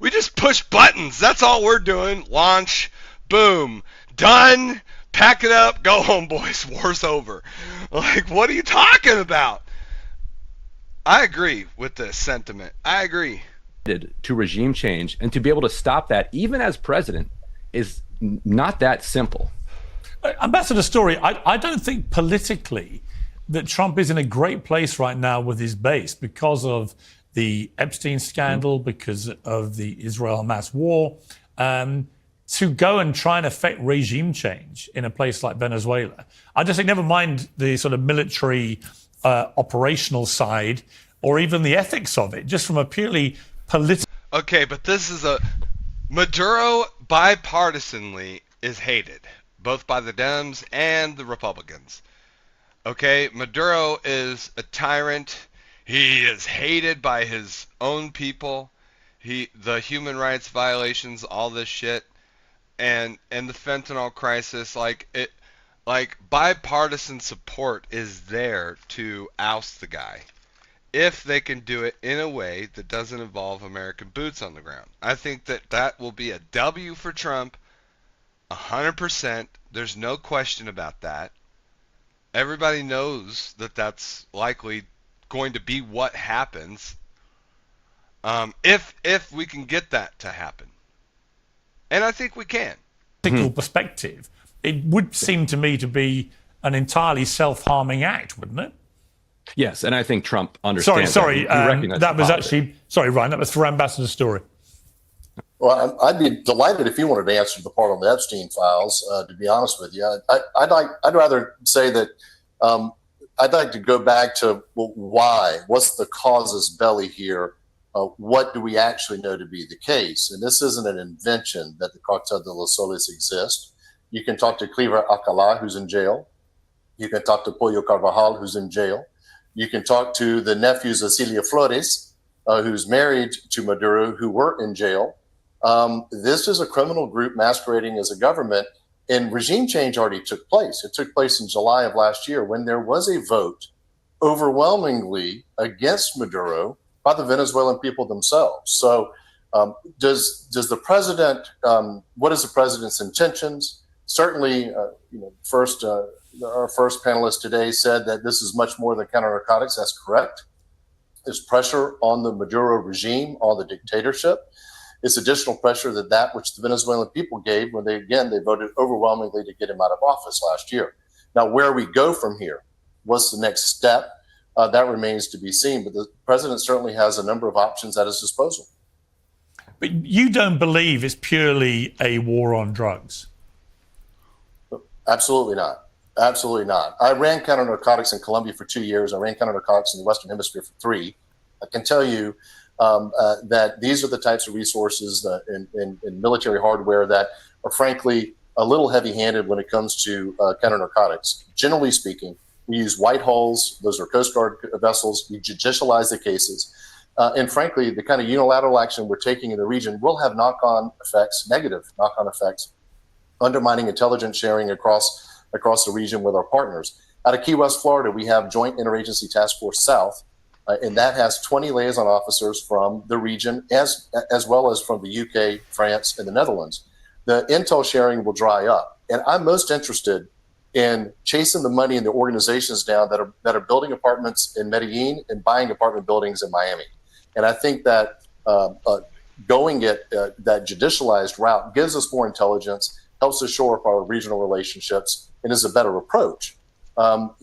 We just push buttons. That's all we're doing. Launch, boom, done, pack it up, go home, boys. War's over. What are you talking about? I agree with this sentiment. I agree. To regime change, and to be able to stop that, even as president, is not that simple. Ambassador Story, I don't think politically that Trump is in a great place right now with his base because of the Epstein scandal, because of the Israel-Hamas war, to go and try and affect regime change in a place like Venezuela. I just think, never mind the sort of military operational side or even the ethics of it, just from a purely political... Okay, but this is Maduro bipartisanly is hated, both by the Dems and the Republicans. Okay, Maduro is a tyrant. He is hated by his own people. The human rights violations, all this shit, and the fentanyl crisis, bipartisan support is there to oust the guy, if they can do it in a way that doesn't involve American boots on the ground. I think that will be a W for Trump, 100%. There's no question about that. Everybody knows that that's likely going to be what happens, if we can get that to happen. And I think we can. Perspective, it would seem to me to be an entirely self-harming act, wouldn't it? Yes, and I think Trump understands. Sorry, that was actually... Sorry, Ryan, that was for Ambassador Story. Well, I'd be delighted if you wanted to answer the part on the Epstein files, to be honest with you. I'd rather say that I'd like to go back to why. What's the causus belli here? What do we actually know to be the case? And this isn't an invention that the Cartel de los Soles exists. You can talk to Cleaver Alcala, who's in jail. You can talk to Pollo Carvajal, who's in jail. You can talk to the nephews of Celia Flores, who's married to Maduro, who were in jail. This is a criminal group masquerading as a government, and regime change already took place. It took place in July of last year when there was a vote overwhelmingly against Maduro by the Venezuelan people themselves. So does the president, what is the president's intentions? Certainly, our first panelist today said that this is much more than counter-narcotics. That's correct. There's pressure on the Maduro regime, on the dictatorship. It's additional pressure that which the Venezuelan people gave when they voted overwhelmingly to get him out of office last year. Now, where we go from here, what's the next step? That remains to be seen. But the president certainly has a number of options at his disposal. But you don't believe it's purely a war on drugs? Absolutely not. Absolutely not. I ran counter-narcotics in Colombia for 2 years. I ran counter-narcotics in the Western Hemisphere for 3. I can tell you that these are the types of resources in military hardware that are frankly a little heavy-handed when it comes to counter-narcotics. Generally speaking, We use white hulls. Those are Coast Guard vessels. We judicialize the cases. And frankly, the kind of unilateral action we're taking in the region will have knock-on effects, negative knock-on effects, undermining intelligence sharing across the region with our partners. Out of Key West, Florida, we have Joint Interagency Task Force South, and that has 20 liaison officers from the region as well as from the UK, France, and the Netherlands. The intel sharing will dry up. And I'm most interested in chasing the money and the organizations down that are building apartments in Medellin and buying apartment buildings in Miami. And I think that going it that judicialized route gives us more intelligence, helps us shore up our regional relationships, and is a better approach.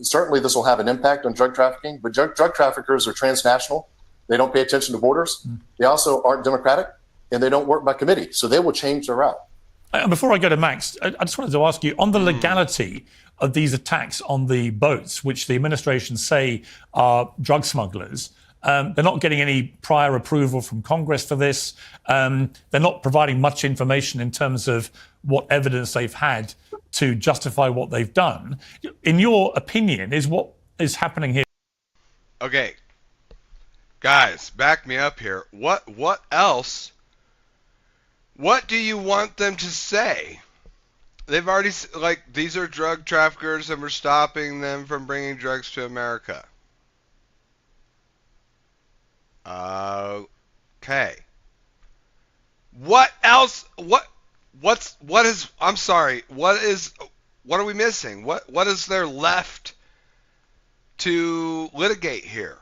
Certainly, this will have an impact on drug trafficking, but drug traffickers are transnational. They don't pay attention to borders. They also aren't democratic, and they don't work by committee. So they will change their route. And before I go to Max, I just wanted to ask you on the legality of these attacks on the boats, which the administration say are drug smugglers. They're not getting any prior approval from Congress for this. They're not providing much information in terms of what evidence they've had to justify what they've done. In your opinion, is what is happening here? Okay, guys, back me up here. What else? What do you want them to say? They've already, like, these are drug traffickers and we're stopping them from bringing drugs to America. Okay. What else? I'm sorry. What are we missing? What is there left to litigate here?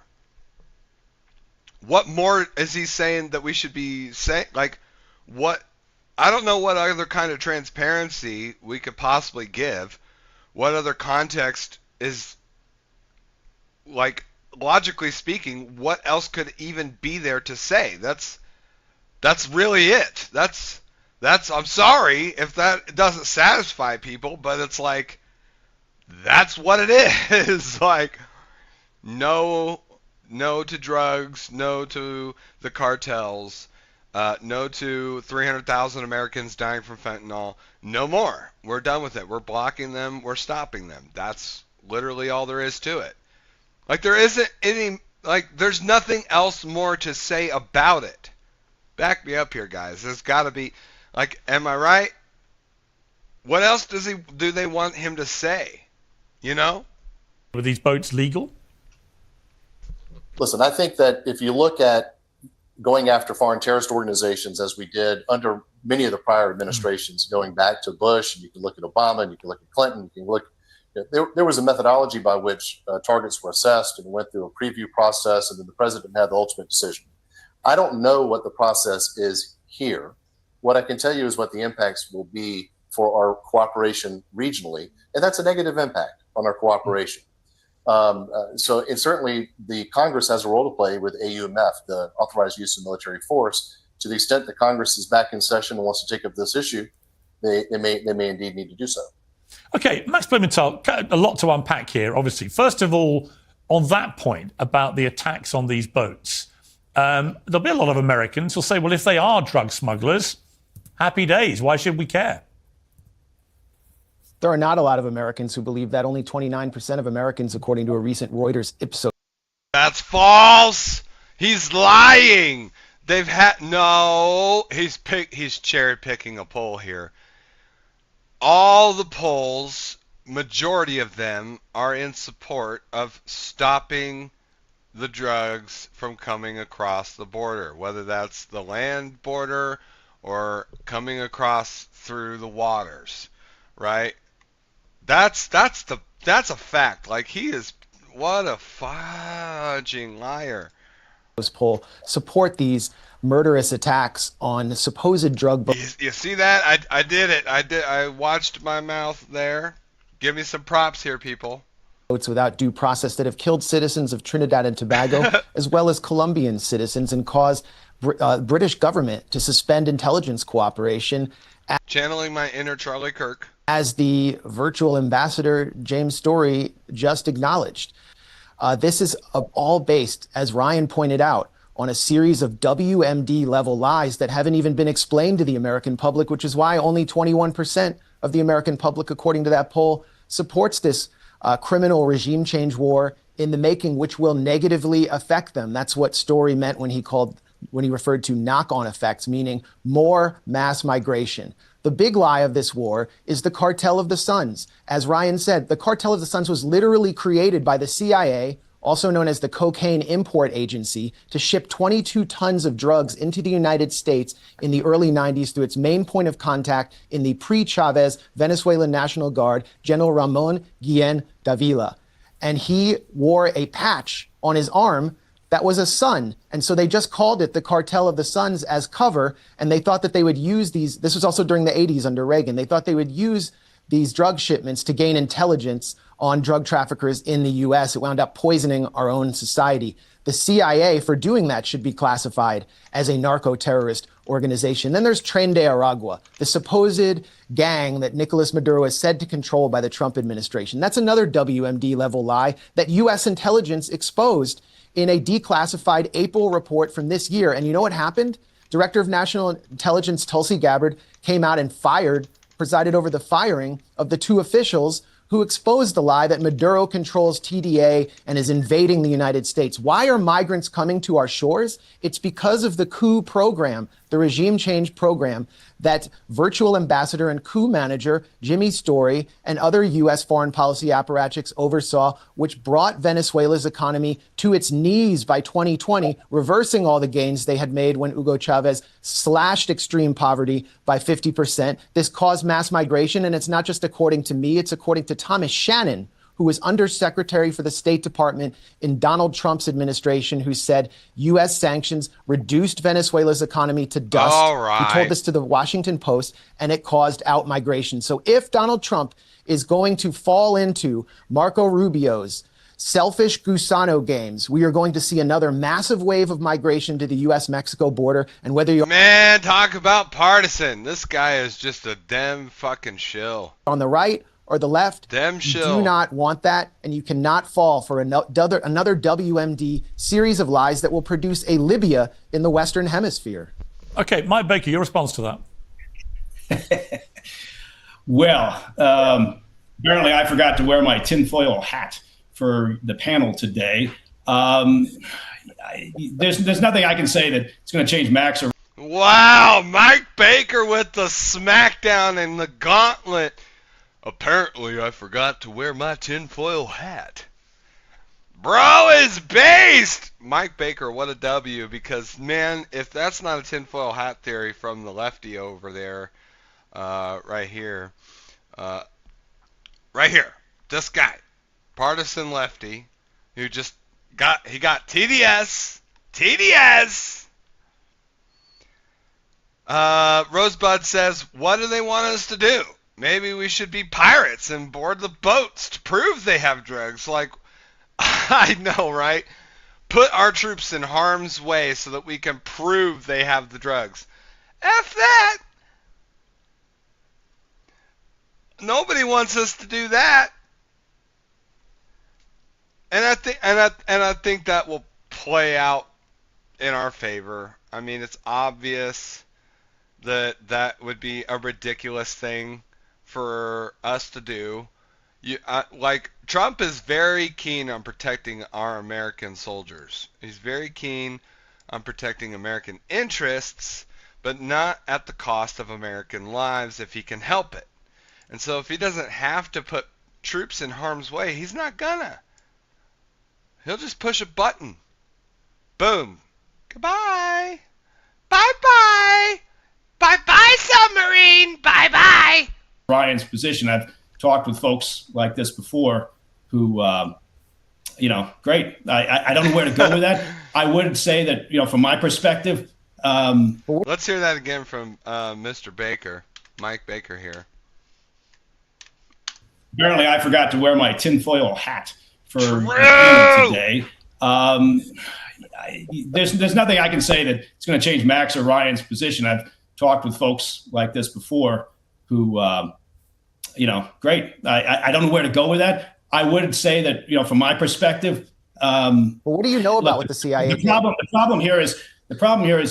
What more is he saying that we should be saying? Like, what? I don't know what other kind of transparency we could possibly give. What other context is, like, logically speaking, what else could even be there to say? That's really it. That's I'm sorry if that doesn't satisfy people, but it's like, that's what it is. Like, no to drugs, no to the cartels, no to 300,000 Americans dying from fentanyl. No more. We're done with it. We're blocking them. We're stopping them. That's literally all there is to it. Like, there isn't any, like, there's nothing else more to say about it. Back me up here, guys. There's got to be, like, am I right? What else do they want him to say? You know? Were these boats legal? Listen, I think that if you look at going after foreign terrorist organizations, as we did under many of the prior administrations, going back to Bush, and you can look at Obama, and you can look at Clinton, you can look. There was a methodology by which targets were assessed and went through a preview process, and then the president had the ultimate decision. I don't know what the process is here. What I can tell you is what the impacts will be for our cooperation regionally, and that's a negative impact on our cooperation. So it's certainly the Congress has a role to play with AUMF, the Authorized Use of Military Force. To the extent that Congress is back in session and wants to take up this issue, they may indeed need to do so. Okay, Max Blumenthal, a lot to unpack here, obviously. First of all, on that point about the attacks on these boats, there'll be a lot of Americans who'll say, well, if they are drug smugglers, happy days. Why should we care? There are not a lot of Americans who believe that. Only 29% of Americans, according to a recent Reuters Ipsos. That's false. He's lying. He's cherry picking a poll here. All the polls, majority of them, are in support of stopping the drugs from coming across the border, whether that's the land border or coming across through the waters, right? That's a fact. Like, he is, what a fudging liar. Poll support these murderous attacks on supposed drug boats. You see that? I did it. I watched my mouth there. Give me some props here, people. Without due process that have killed citizens of Trinidad and Tobago, as well as Colombian citizens, and caused British government to suspend intelligence cooperation. Channeling my inner Charlie Kirk. As the virtual ambassador, James Story, just acknowledged. This is all based, as Ryan pointed out, on a series of WMD-level lies that haven't even been explained to the American public, which is why only 21% of the American public, according to that poll, supports this criminal regime change war in the making, which will negatively affect them. That's what Story meant when he referred to knock-on effects, meaning more mass migration. The big lie of this war is the Cartel of the Suns. As Ryan said, the Cartel of the Suns was literally created by the CIA, also known as the Cocaine Import Agency, to ship 22 tons of drugs into the United States in the early 90s through its main point of contact in the pre-Chavez Venezuelan National Guard, General Ramon Guillén Dávila. And he wore a patch on his arm that was a sun. And so they just called it the Cartel of the Suns as cover. And they thought that they would use these. This was also during the 80s under Reagan. They thought they would use these drug shipments to gain intelligence on drug traffickers in the U.S. It wound up poisoning our own society. The CIA, for doing that, should be classified as a narco-terrorist organization. Then there's Tren de Aragua, the supposed gang that Nicolas Maduro is said to control by the Trump administration. That's another WMD-level lie that U.S. intelligence exposed in a declassified April report from this year. And you know what happened? Director of National Intelligence Tulsi Gabbard came out and presided over the firing of the two officials who exposed the lie that Maduro controls TDA and is invading the United States. Why are migrants coming to our shores? It's because of the coup program, the regime change program that virtual ambassador and coup manager Jimmy Story and other U.S. foreign policy apparatchiks oversaw, which brought Venezuela's economy to its knees by 2020, reversing all the gains they had made when Hugo Chavez slashed extreme poverty by 50%. This caused mass migration, and it's not just according to me, it's according to Thomas Shannon, who was Undersecretary for the State Department in Donald Trump's administration, who said U.S. sanctions reduced Venezuela's economy to dust. All right. He told this to the Washington Post, and it caused out-migration. So if Donald Trump is going to fall into Marco Rubio's selfish Gusano games, we are going to see another massive wave of migration to the U.S.-Mexico border. And whether you're Man, talk about partisan. This guy is just a damn fucking shill. on the right or the left, you do not want that, and you cannot fall for another WMD series of lies that will produce a Libya in the Western Hemisphere. Okay, Mike Baker, your response to that? Well, apparently I forgot to wear my tinfoil hat for the panel today. There's nothing I can say that it's going to change Max or... Wow, Mike Baker with the smackdown and the gauntlet. Apparently, I forgot to wear my tinfoil hat. Bro is based! Mike Baker, what a W, because, man, if that's not a tinfoil hat theory from the lefty over there, right here, this guy, partisan lefty, who just got TDS! Rosebud says, what do they want us to do? Maybe we should be pirates and board the boats to prove they have drugs. Like, I know, right? Put our troops in harm's way so that we can prove they have the drugs. F that! Nobody wants us to do that. And I think that will play out in our favor. I mean, it's obvious that would be a ridiculous thing for us to do. Like, Trump is very keen on protecting our American soldiers. He's very keen on protecting American interests, but not at the cost of American lives if he can help it. And so if he doesn't have to put troops in harm's way, he's not gonna. He'll just push a button. Boom. Goodbye. Bye-bye. Bye-bye, submarine. Bye-bye. Ryan's position. I've talked with folks like this before who, great. I don't know where to go with that. I would say that, from my perspective. Let's hear that again from Mr. Baker, Mike Baker here. Apparently, I forgot to wear my tinfoil hat for the panel today. There's nothing I can say that it's going to change Max or Ryan's position. I've talked with folks like this before who, great. I don't know where to go with that. I would say that, from my perspective. What do you know about what the CIA did? The problem here is,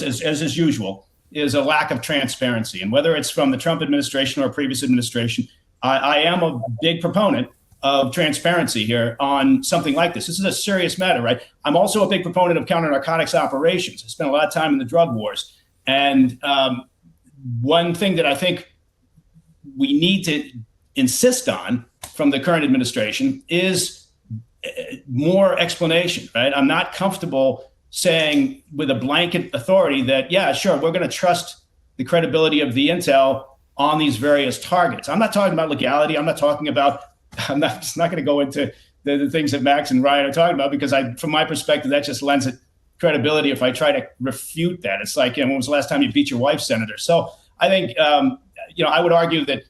as usual, is a lack of transparency. And whether it's from the Trump administration or previous administration, I am a big proponent of transparency here on something like this. This is a serious matter, right? I'm also a big proponent of counter-narcotics operations. I spent a lot of time in the drug wars. And one thing that I think we need to insist on from the current administration is more explanation, right? I'm not comfortable saying with a blanket authority that, yeah, sure, we're going to trust the credibility of the intel on these various targets. I'm not talking about legality. I'm not just not going to go into the things that Max and Ryan are talking about, because from my perspective, that just lends it credibility if I try to refute that. It's like, when was the last time you beat your wife, Senator? So I think, I would argue that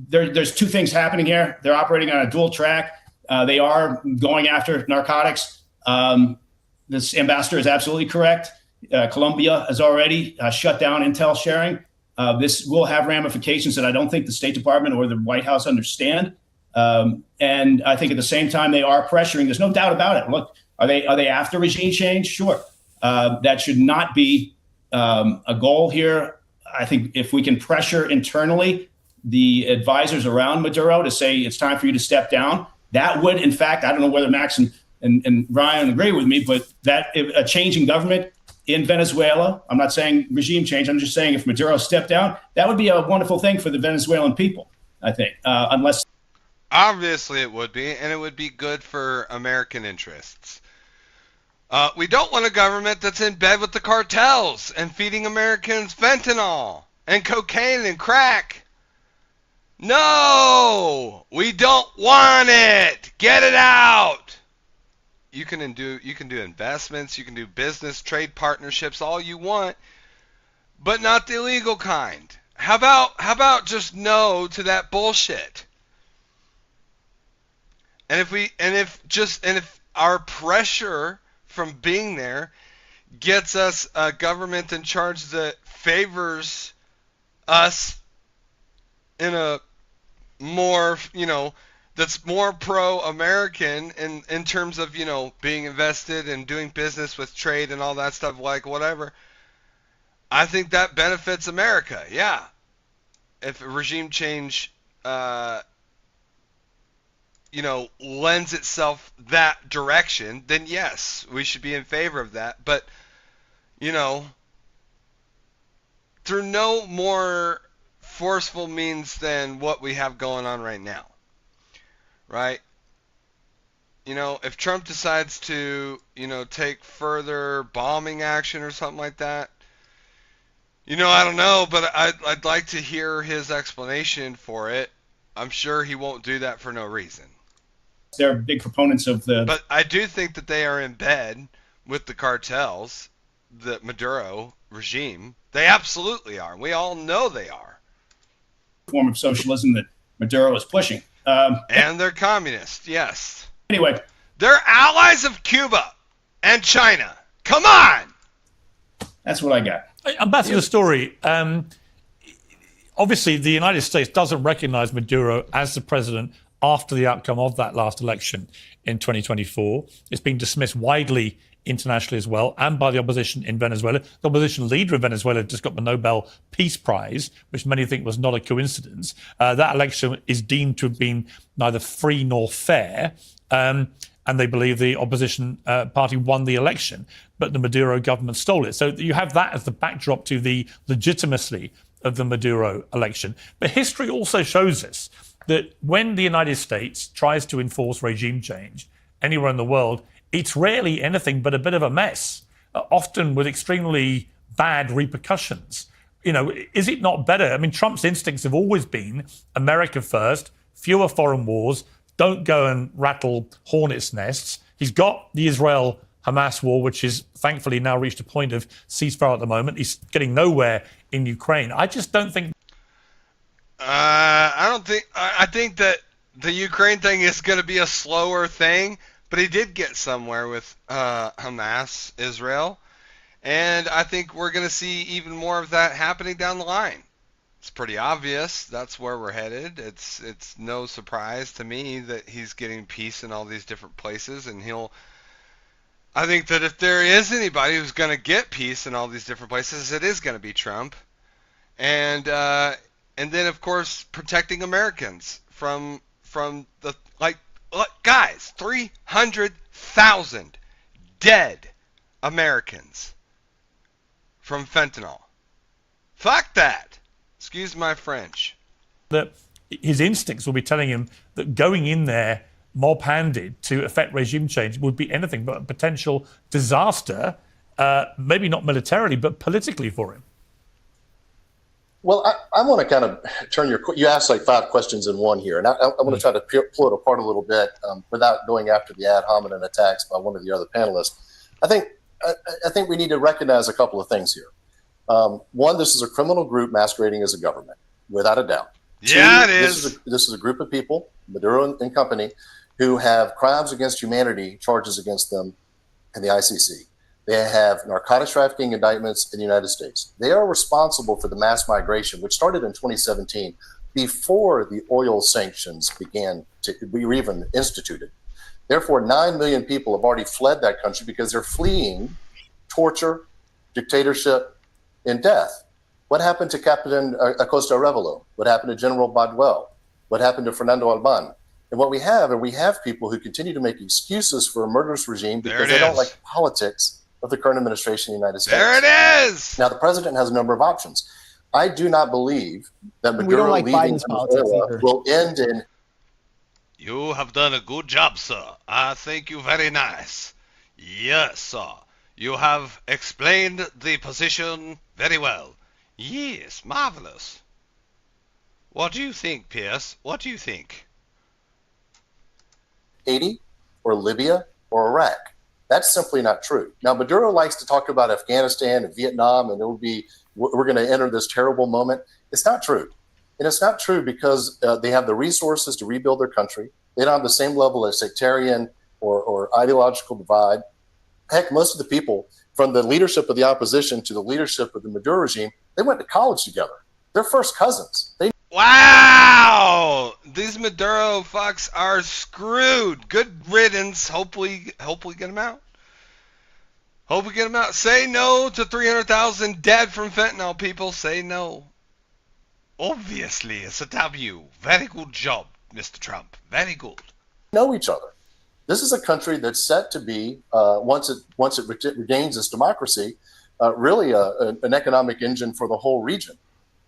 there's two things happening here. They're operating on a dual track. They are going after narcotics. This ambassador is absolutely correct. Colombia has already shut down intel sharing. This will have ramifications that I don't think the State Department or the White House understand. And I think at the same time, they are pressuring. There's no doubt about it. Look, are they after regime change? Sure. That should not be a goal here. I think if we can pressure internally the advisors around Maduro to say it's time for you to step down, that would, in fact, I don't know whether Max and Ryan agree with me, but that a change in government in Venezuela, I'm not saying regime change, I'm just saying if Maduro stepped down, that would be a wonderful thing for the Venezuelan people, I think, unless... Obviously it would be, and it would be good for American interests. We don't want a government that's in bed with the cartels and feeding Americans fentanyl and cocaine and crack. No! We don't want it! Get it out! You can do investments, you can do business, trade partnerships, all you want, but not the illegal kind. How about just no to that bullshit? And if our pressure from being there gets us a government in charge that favors us in a more, that's more pro-American in terms of, being invested and doing business with trade and all that stuff, like whatever, I think that benefits America. Yeah. If a regime change, lends itself that direction, then yes, we should be in favor of that. But, through no more forceful means than what we have going on right now. Right? If Trump decides to, take further bombing action or something like that, I don't know, but I'd like to hear his explanation for it. I'm sure he won't do that for no reason. They're big proponents of the... But I do think that they are in bed with the cartels, the Maduro regime. They absolutely are. We all know they are. Form of socialism that Maduro is pushing. And they're communist, yes. Anyway. They're allies of Cuba and China. Come on! That's what I got. And back to the story. Obviously, the United States doesn't recognize Maduro as the president after the outcome of that last election in 2024. It's been dismissed widely internationally as well, and by the opposition in Venezuela. The opposition leader in Venezuela just got the Nobel Peace Prize, which many think was not a coincidence. That election is deemed to have been neither free nor fair, and they believe the opposition party won the election, but the Maduro government stole it. So you have that as the backdrop to the legitimacy of the Maduro election. But history also shows us that when the United States tries to enforce regime change anywhere in the world, it's rarely anything but a bit of a mess, often with extremely bad repercussions. Is it not better? I mean, Trump's instincts have always been America first, fewer foreign wars, don't go and rattle hornets' nests. He's got the Israel-Hamas war, which is thankfully now reached a point of ceasefire at the moment. He's getting nowhere in Ukraine. I just don't think... I think that the Ukraine thing is going to be a slower thing, but he did get somewhere with Hamas, Israel, and I think we're going to see even more of that happening down the line. It's pretty obvious that's where we're headed. It's no surprise to me that he's getting peace in all these different places, and I think that if there is anybody who's going to get peace in all these different places, it is going to be Trump. And then, of course, protecting Americans from from the, like, look, guys, 300,000 dead Americans from fentanyl. Fuck that. Excuse my French. That his instincts will be telling him that going in there mob-handed to effect regime change would be anything but a potential disaster, maybe not militarily, but politically for him. Well, I want to kind of turn you asked like 5 questions in one here, and I want to try to pull it apart a little bit without going after the ad hominem attacks by one of the other panelists. I think we need to recognize a couple of things here. One, this is a criminal group masquerading as a government, without a doubt. Yeah, 2, it is. This is a group of people, Maduro and company, who have crimes against humanity charges against them in the ICC. They have narcotics trafficking indictments in the United States. They are responsible for the mass migration, which started in 2017, before the oil sanctions were even instituted. Therefore, 9 million people have already fled that country because they're fleeing torture, dictatorship, and death. What happened to Captain Acosta Arevalo? What happened to General Baduel? What happened to Fernando Alban? And what we have people who continue to make excuses for a murderous regime because they don't like the politics of the current administration in the United States. There it is. Now, the president has a number of options. I do not believe that Maduro leaving Venezuela will end in... You have done a good job, sir. I think you very nice. Yes, sir. You have explained the position very well. Yes, marvelous. What do you think, Pierce? What do you think? Haiti or Libya or Iraq. That's simply not true. Now, Maduro likes to talk about Afghanistan and Vietnam, and we're going to enter this terrible moment. It's not true. And it's not true because they have the resources to rebuild their country. They don't have the same level of sectarian or ideological divide. Heck, most of the people, from the leadership of the opposition to the leadership of the Maduro regime, they went to college together. They're first cousins. Wow! These Maduro fucks are screwed. Good riddance. Hopefully get them out. Hope we get them out. Say no to 300,000 dead from fentanyl, people. Say no. Obviously, it's a W. Very good job, Mr. Trump. Very good. Know each other. This is a country that's set to be, once it regains its democracy, really an economic engine for the whole region.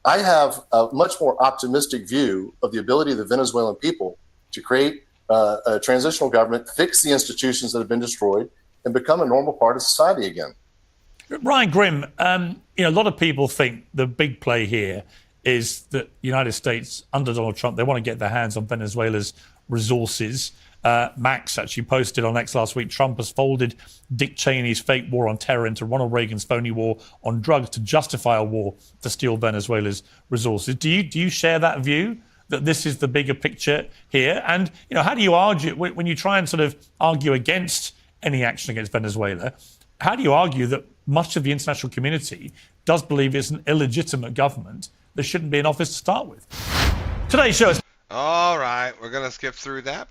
I have a much more optimistic view of the ability of the Venezuelan people to create a transitional government, fix the institutions that have been destroyed, and become a normal part of society again. Ryan Grimm, a lot of people think the big play here is that the United States, under Donald Trump, they want to get their hands on Venezuela's resources. Max actually posted on X last week, Trump has folded Dick Cheney's fake war on terror into Ronald Reagan's phony war on drugs to justify a war to steal Venezuela's resources. Do you share that view, that this is the bigger picture here? And, how do you argue, when you try and sort of argue against any action against Venezuela, how do you argue that much of the international community does believe it's an illegitimate government that shouldn't be in office to start with? Today's show is... All right, we're going to skip through that.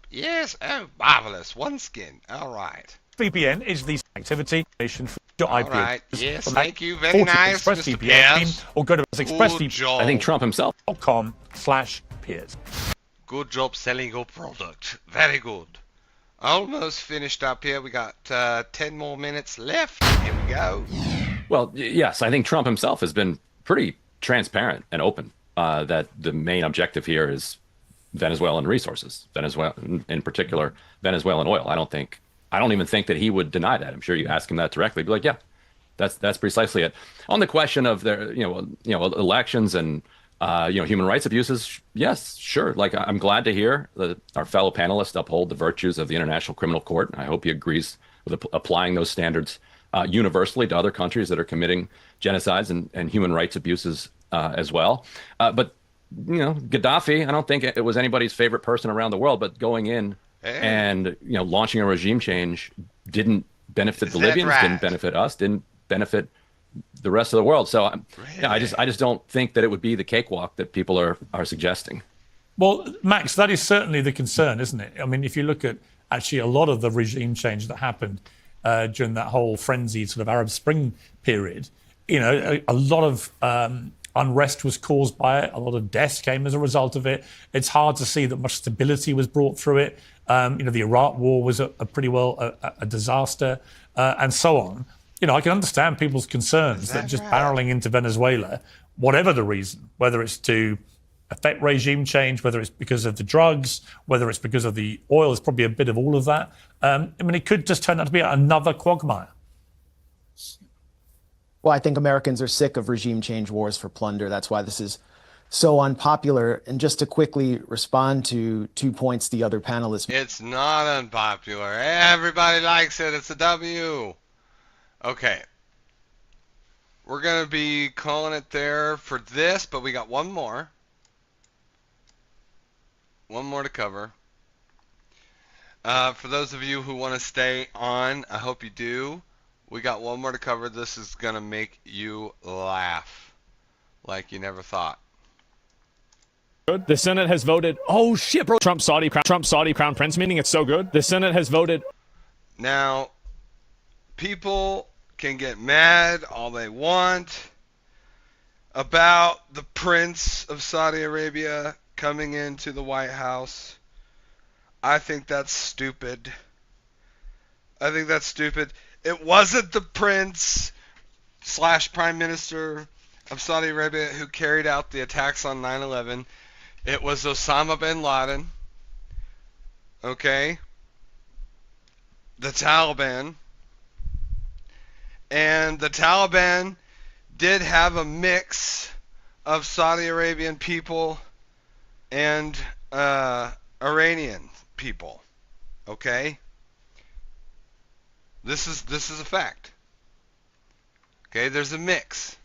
Yes, oh, marvelous. One skin. All right. VPN is the activity nation for your IP. All right, yes, thank you. Very nice, Mr. Pierce. Or go to ExpressVPN. I think Trump himself. .com/Pierce. Good job selling your product. Very good. Almost finished up here. We got 10 more minutes left. Here we go. Well, yes, I think Trump himself has been pretty transparent and open that the main objective here is Venezuelan resources, Venezuela, in particular, Venezuelan oil. I don't even think that he would deny that. I'm sure you ask him that directly, be like, yeah, that's precisely it. On the question of the elections and human rights abuses, yes, sure. Like, I'm glad to hear that our fellow panelists uphold the virtues of the International Criminal Court. I hope he agrees with applying those standards universally to other countries that are committing genocides and human rights abuses as well. But Gaddafi, I don't think it was anybody's favorite person around the world, but going in and launching a regime change didn't benefit the Libyans, right? Didn't benefit us, didn't benefit the rest of the world. So I just don't think that it would be the cakewalk that people are suggesting. Well, Max, that is certainly the concern, isn't it? I mean, if you look at actually a lot of the regime change that happened during that whole frenzied sort of Arab Spring period, a lot of unrest was caused by it. A lot of deaths came as a result of it. It's hard to see that much stability was brought through it. The Iraq War was a pretty well a disaster, and so on. I can understand people's concerns that just barreling into Venezuela, whatever the reason, whether it's to affect regime change, whether it's because of the drugs, whether it's because of the oil, it's probably a bit of all of that. It could just turn out to be another quagmire. Well, I think Americans are sick of regime change wars for plunder. That's why this is so unpopular. And just to quickly respond to 2 points the other panelists. It's not unpopular. Everybody likes it. It's a W. Okay. We're going to be calling it there for this, but we got one more. One more to cover. For those of you who want to stay on, I hope you do. We got one more to cover. This is going to make you laugh like you never thought. Good. The Senate has voted. Oh shit, bro! Trump Saudi Crown Prince meeting. It's so good. The Senate has voted. Now, people can get mad all they want about the Prince of Saudi Arabia coming into the White House. I think that's stupid. It wasn't the Prince / Prime Minister of Saudi Arabia who carried out the attacks on 9/11. It was Osama bin Laden. Okay? The Taliban. And the Taliban did have a mix of Saudi Arabian people and Iranian people. Okay? This is a fact. Okay, there's a mix.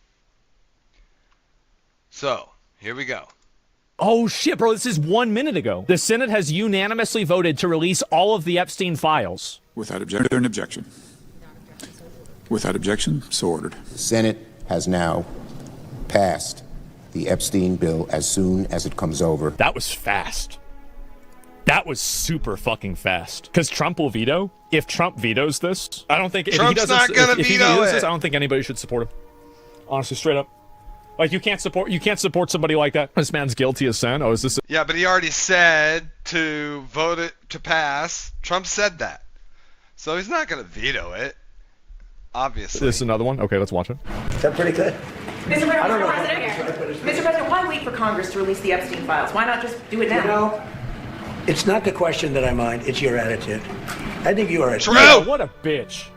So, here we go. Oh shit, bro! This is 1 minute ago. The Senate has unanimously voted to release all of the Epstein files. Without objection. Without objection, so ordered. The Senate has now passed the Epstein bill as soon as it comes over. That was fast. That was super fucking fast. Because Trump will veto. If Trump vetoes this, I don't think Trump's not gonna veto it. I don't think anybody should support him. Honestly, straight up. Like you can't support somebody like that. This man's guilty as sin. Oh, is this? Yeah, but he already said to vote it to pass. Trump said that, so he's not gonna veto it. Obviously. This is another one. Okay, let's watch it. Is that pretty good? Mr. President, why wait for Congress to release the Epstein files? Why not just do it now? You know, it's not the question that I mind, it's your attitude. I think you are a... True! Yeah, what a bitch.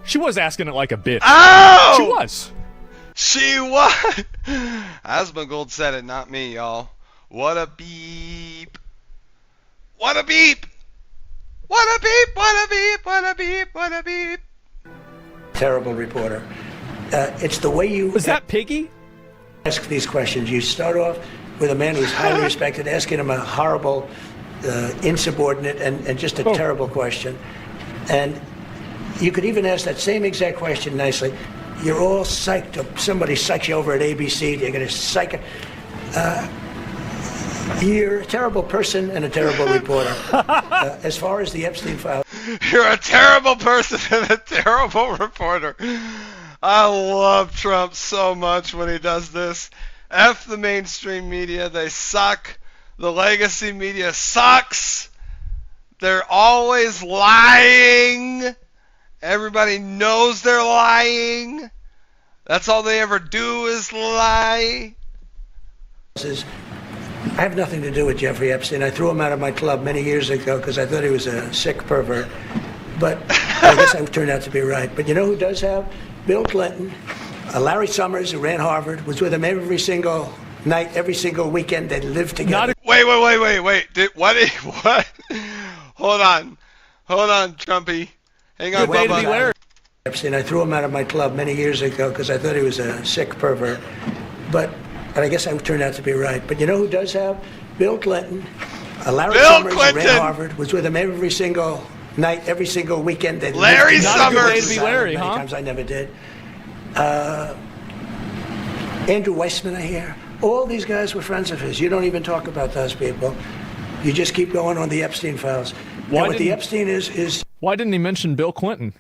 She was asking it like a bitch. Oh! She was. She was. Asmongold said it, not me, y'all. What a beep. What a beep. What a beep. What a beep. What a beep. What a beep. Terrible reporter. It's the way you... Was that Piggy? Ask these questions. You start off with a man who's highly respected, asking him a horrible, insubordinate, and just a terrible question. And you could even ask that same exact question nicely. You're all psyched up. Somebody psychs you over at ABC. You're going to psych it. You're a terrible person and a terrible reporter. As far as the Epstein file... You're a terrible person and a terrible reporter. I love Trump so much when he does this. F the mainstream media. They suck. The legacy media sucks. They're always lying. Everybody knows they're lying. That's all they ever do is lie. I have nothing to do with Jeffrey Epstein. I threw him out of my club many years ago because I thought he was a sick pervert. But I guess I turned out to be right. But you know who does have? Bill Clinton. Larry Summers, who ran Harvard, was with him every single night, every single weekend. They lived together. Wait. What? Hold on, Trumpy. Hang on, Bubba. Epstein. I threw him out of my club many years ago because I thought he was a sick pervert. But I guess I turned out to be right. But you know who does have? Bill Clinton. Larry Summers, who ran Harvard, was with him every single night, every single weekend. They Larry Summers. Not a good way to be Larry, many times I never did. Andrew Weissman, I hear. All these guys were friends of his. You don't even talk about those people. You just keep going on the Epstein files. What the Epstein is... Why didn't he mention Bill Clinton?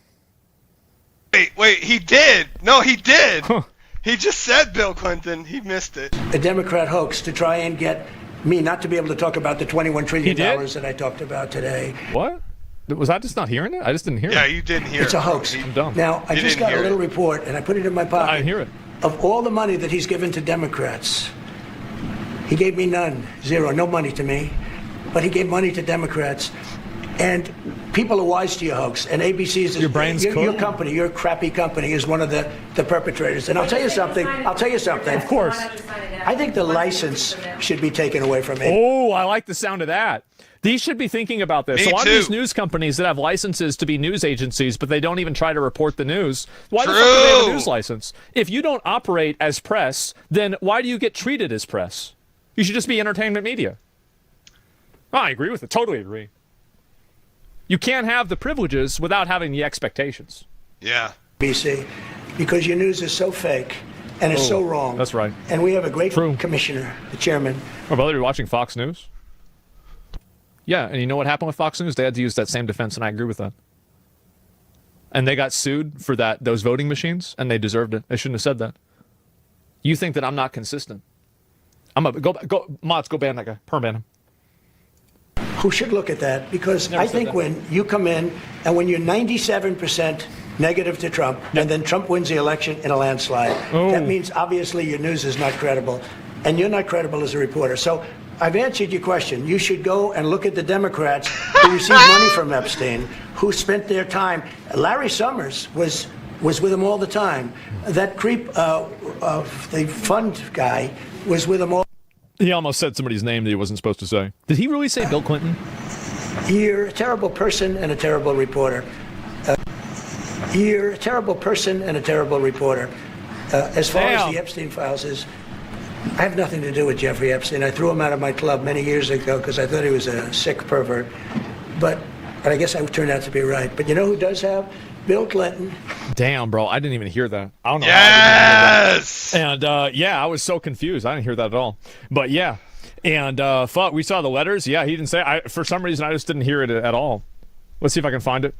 Wait, he did. No, he did. Huh. He just said Bill Clinton. He missed it. A Democrat hoax to try and get me not to be able to talk about the $21 trillion that I talked about today. What? Was I just not hearing it? I just didn't hear it. Yeah, you didn't hear it. It's a hoax. I'm dumb. Now, I just got a little report, and I put it in my pocket. I didn't hear it. Of all the money that he's given to Democrats, he gave me none, zero, no money to me, but he gave money to Democrats. And people are wise to your hoax. And ABC is your brain's your company, your crappy company, is one of the perpetrators. And I'll tell you something. Of course. I think the license should be taken away from me. Oh, I like the sound of that. These should be thinking about this. Me a lot too. of these news companies that have licenses to be news agencies, but they don't even try to report the news. Why True. the fuck do they have a news license? If you don't operate as press, then why do you get treated as press? You should just be entertainment media. Oh, I agree with it. Totally agree. You can't have the privileges without having the expectations. Yeah. BC, because your news is so fake and it's so wrong. That's right. And we have a great commissioner, the chairman. My brother, you're watching Fox News? Yeah, and you know what happened with Fox News? They had to use that same defense, and I agree with that. And they got sued for those voting machines, and they deserved it. They shouldn't have said that. You think that I'm not consistent? Go mods, go ban that guy. Perban him. Who should look at that, because I think when you come in and when you're 97% negative to Trump, and then Trump wins the election in a landslide, that means obviously your news is not credible, and you're not credible as a reporter. So I've answered your question. You should go and look at the Democrats who received money from Epstein, who spent their time. Larry Summers was with him all the time. That creep of the fund guy was with him all. He almost said somebody's name that he wasn't supposed to say. Did he really say Bill Clinton? You're a terrible person and a terrible reporter. You're a terrible person and a terrible reporter. As far as the Epstein files is, I have nothing to do with Jeffrey Epstein. I threw him out of my club many years ago because I thought he was a sick pervert. But I guess I turned out to be right. But you know who does have? Bill Clinton. Damn, bro. I didn't even hear that. I don't know. Yes! And yeah, I was so confused. I didn't hear that at all. But yeah. And fuck, we saw the letters. Yeah, he didn't say. For some reason, I just didn't hear it at all. Let's see if I can find it.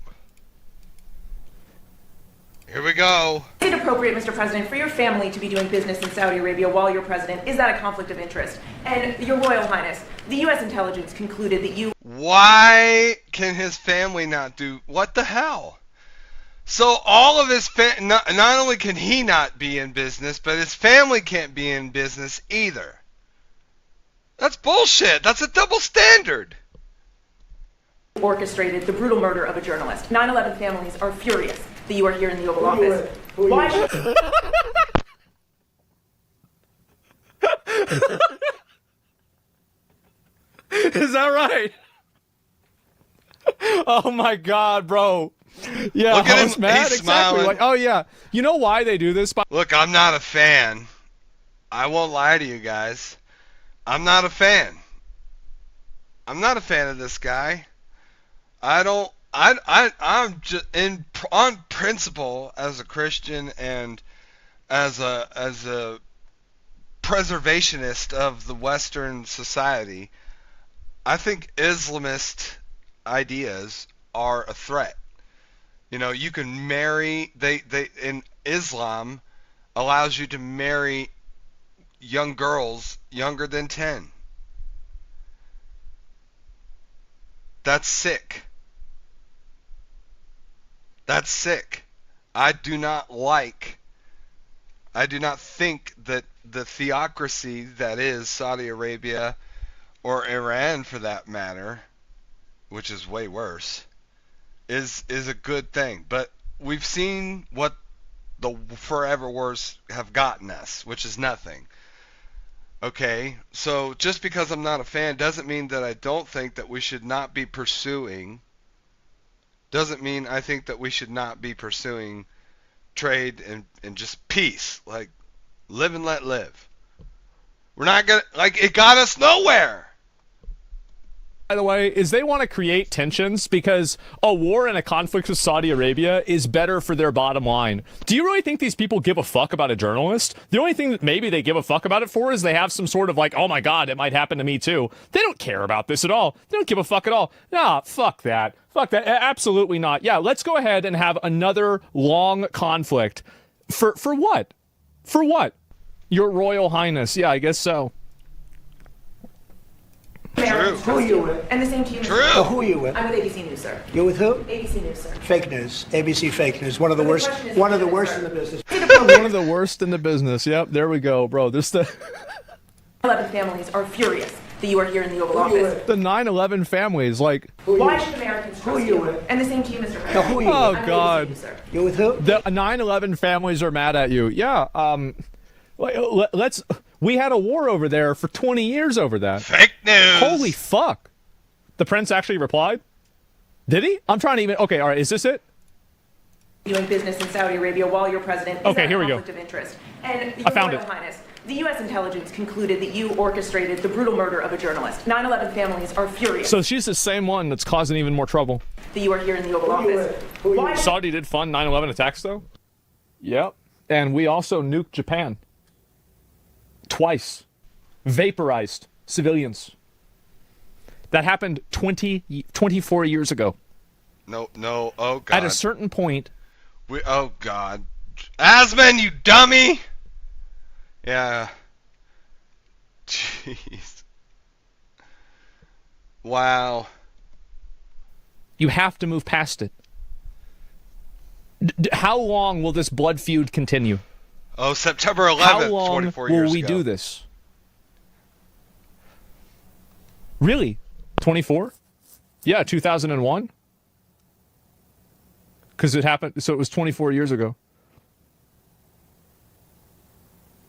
Here we go. Is it appropriate, Mr. President, for your family to be doing business in Saudi Arabia while you're president? Is that a conflict of interest? And Your Royal Highness, the U.S. intelligence concluded that you... Why can his family not do... What the hell? So all of his... Not only can he not be in business, but his family can't be in business either. That's bullshit. That's a double standard. Orchestrated the brutal murder of a journalist. 9/11 families are furious that you are here in the Oval Office. Why should... Is that right? Oh my God, bro. Yeah, look at I was him. mad. He's exactly. smiling. Like, oh yeah. You know why they do this? Look, I'm not a fan. I won't lie to you guys. I'm not a fan. I'm not a fan of this guy. I'm just on principle as a Christian and as a preservationist of the Western society. I think Islamist ideas are a threat. You know, you can marry. They in Islam allows you to marry young girls younger than 10. That's sick. That's sick. I do not think that the theocracy that is Saudi Arabia or Iran for that matter, which is way worse, is a good thing. But we've seen what the forever wars have gotten us, which is nothing. Okay, so just because I'm not a fan doesn't mean that I don't think that we should not be pursuing. Doesn't mean I think that we should not be pursuing trade and just peace. Like, live and let live. We're not gonna, like, it got us nowhere. By the way, is they want to create tensions because a war and a conflict with Saudi Arabia is better for their bottom line. Do you really think these people give a fuck about a journalist? The only thing that maybe they give a fuck about it for is they have some sort of like, oh my God, it might happen to me too. They don't care about this at all. They don't give a fuck at all. Nah, fuck that. Fuck that. Absolutely not. Yeah, let's go ahead and have another long conflict. For what? For what? Your Royal Highness. Yeah, I guess so. Who are you with? And the same to you, Mr. Oh, who are you with? I'm with ABC News, sir. You're with who? ABC News, sir. Fake news. ABC fake news. One of the worst. One of the worst in the business. One of the worst in the business. Yep, there we go, bro. This the 11 families are furious that you are here in the Oval Office. the 9/11 families, like. Why should Americans trust you? And the same to you, Mr. President. Who are you Oh with? God. You're with who? The 9/11 families are mad at you. Yeah. Let's. We had a war over there for 20 years over that. Fake news. Holy fuck. The prince actually replied? Did he? I'm trying to even. Okay, all right. Is this it? Doing business in Saudi Arabia while you're president is Okay, a here we go. conflict of interest. And I found Royal it. Highness, the U.S. intelligence concluded that you orchestrated the brutal murder of a journalist. 9/11 families are furious So she's the same one that's causing even more trouble. that you are here in the Oval Office. Why should Saudi did fund 9/11 attacks, though. Yep. And we also nuked Japan. Twice. Vaporized civilians. That happened 24 years ago. No. Oh God. At a certain point. Oh God. Asman, you dummy. Yeah. Jeez. Wow. You have to move past it. How long will this blood feud continue? Oh, September 11th, How long 24 years will we ago. do this? Really? 24? Yeah, 2001? Because it happened, so it was 24 years ago.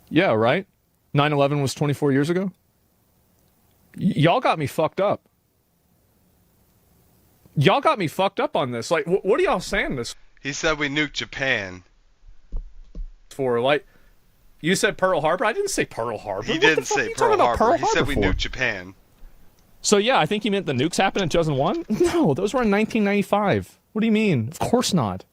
Yeah, right? 9/11 was 24 years ago? Y'all got me fucked up. Y'all got me fucked up on this. Like, what are y'all saying this He said we nuked Japan. for? Like, you said Pearl Harbor? I didn't say Pearl Harbor. He What the didn't fuck are say you talking Pearl about Harbor. He said Harbor we for? nuked Japan. So yeah, I think he meant the nukes happened in 2001. No, those were in 1995. What do you mean? Of course not.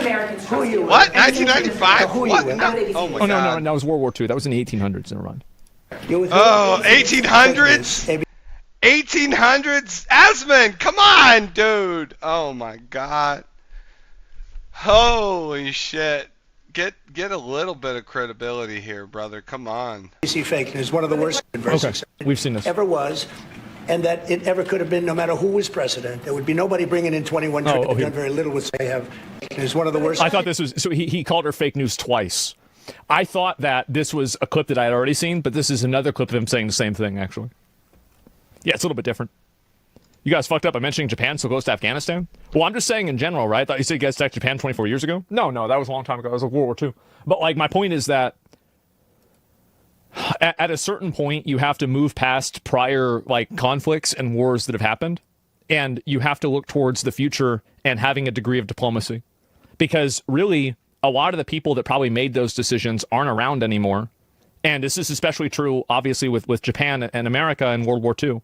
Americans trust you? What? 1995? Who are you What? with? No. Oh my Oh no, God. no, that was World War II. That was in the 1800s. Never mind. You're with who? Oh, 1800s? 1800s? Asman, come on, dude. Oh my God. Holy shit. Get a little bit of credibility here, brother. Come on. ABC fake news. One of the worst Okay, we've seen this. ever was, and that it ever could have been, no matter who was president. There would be nobody bringing in 21 Oh, tricks. okay. Done very little with they have. It's one of the worst. I thought this was so he called her fake news twice. I thought that this was a clip that I had already seen, but this is another clip of him saying the same thing. Actually, yeah, it's a little bit different. You guys fucked up by mentioning Japan so close to Afghanistan. Well, I'm just saying in general, right? I thought you said you guys attacked Japan 24 years ago. No, that was a long time ago. That was like World War II. But like my point is that at a certain point, you have to move past prior like conflicts and wars that have happened, and you have to look towards the future and having a degree of diplomacy, because really a lot of the people that probably made those decisions aren't around anymore, and this is especially true, obviously, with Japan and America in World War II.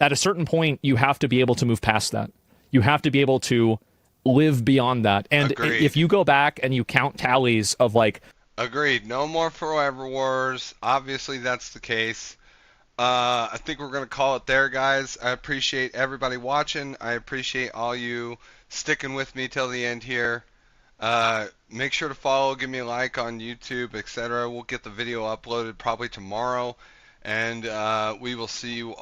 At a certain point, you have to be able to move past that. You have to be able to live beyond that. And Agreed. if you go back and you count tallies of like Agreed. No more forever wars. Obviously, that's the case. I think we're going to call it there, guys. I appreciate everybody watching. I appreciate all you sticking with me till the end here. Make sure to follow, give me a like on YouTube, etc. We'll get the video uploaded probably tomorrow. And we will see you all.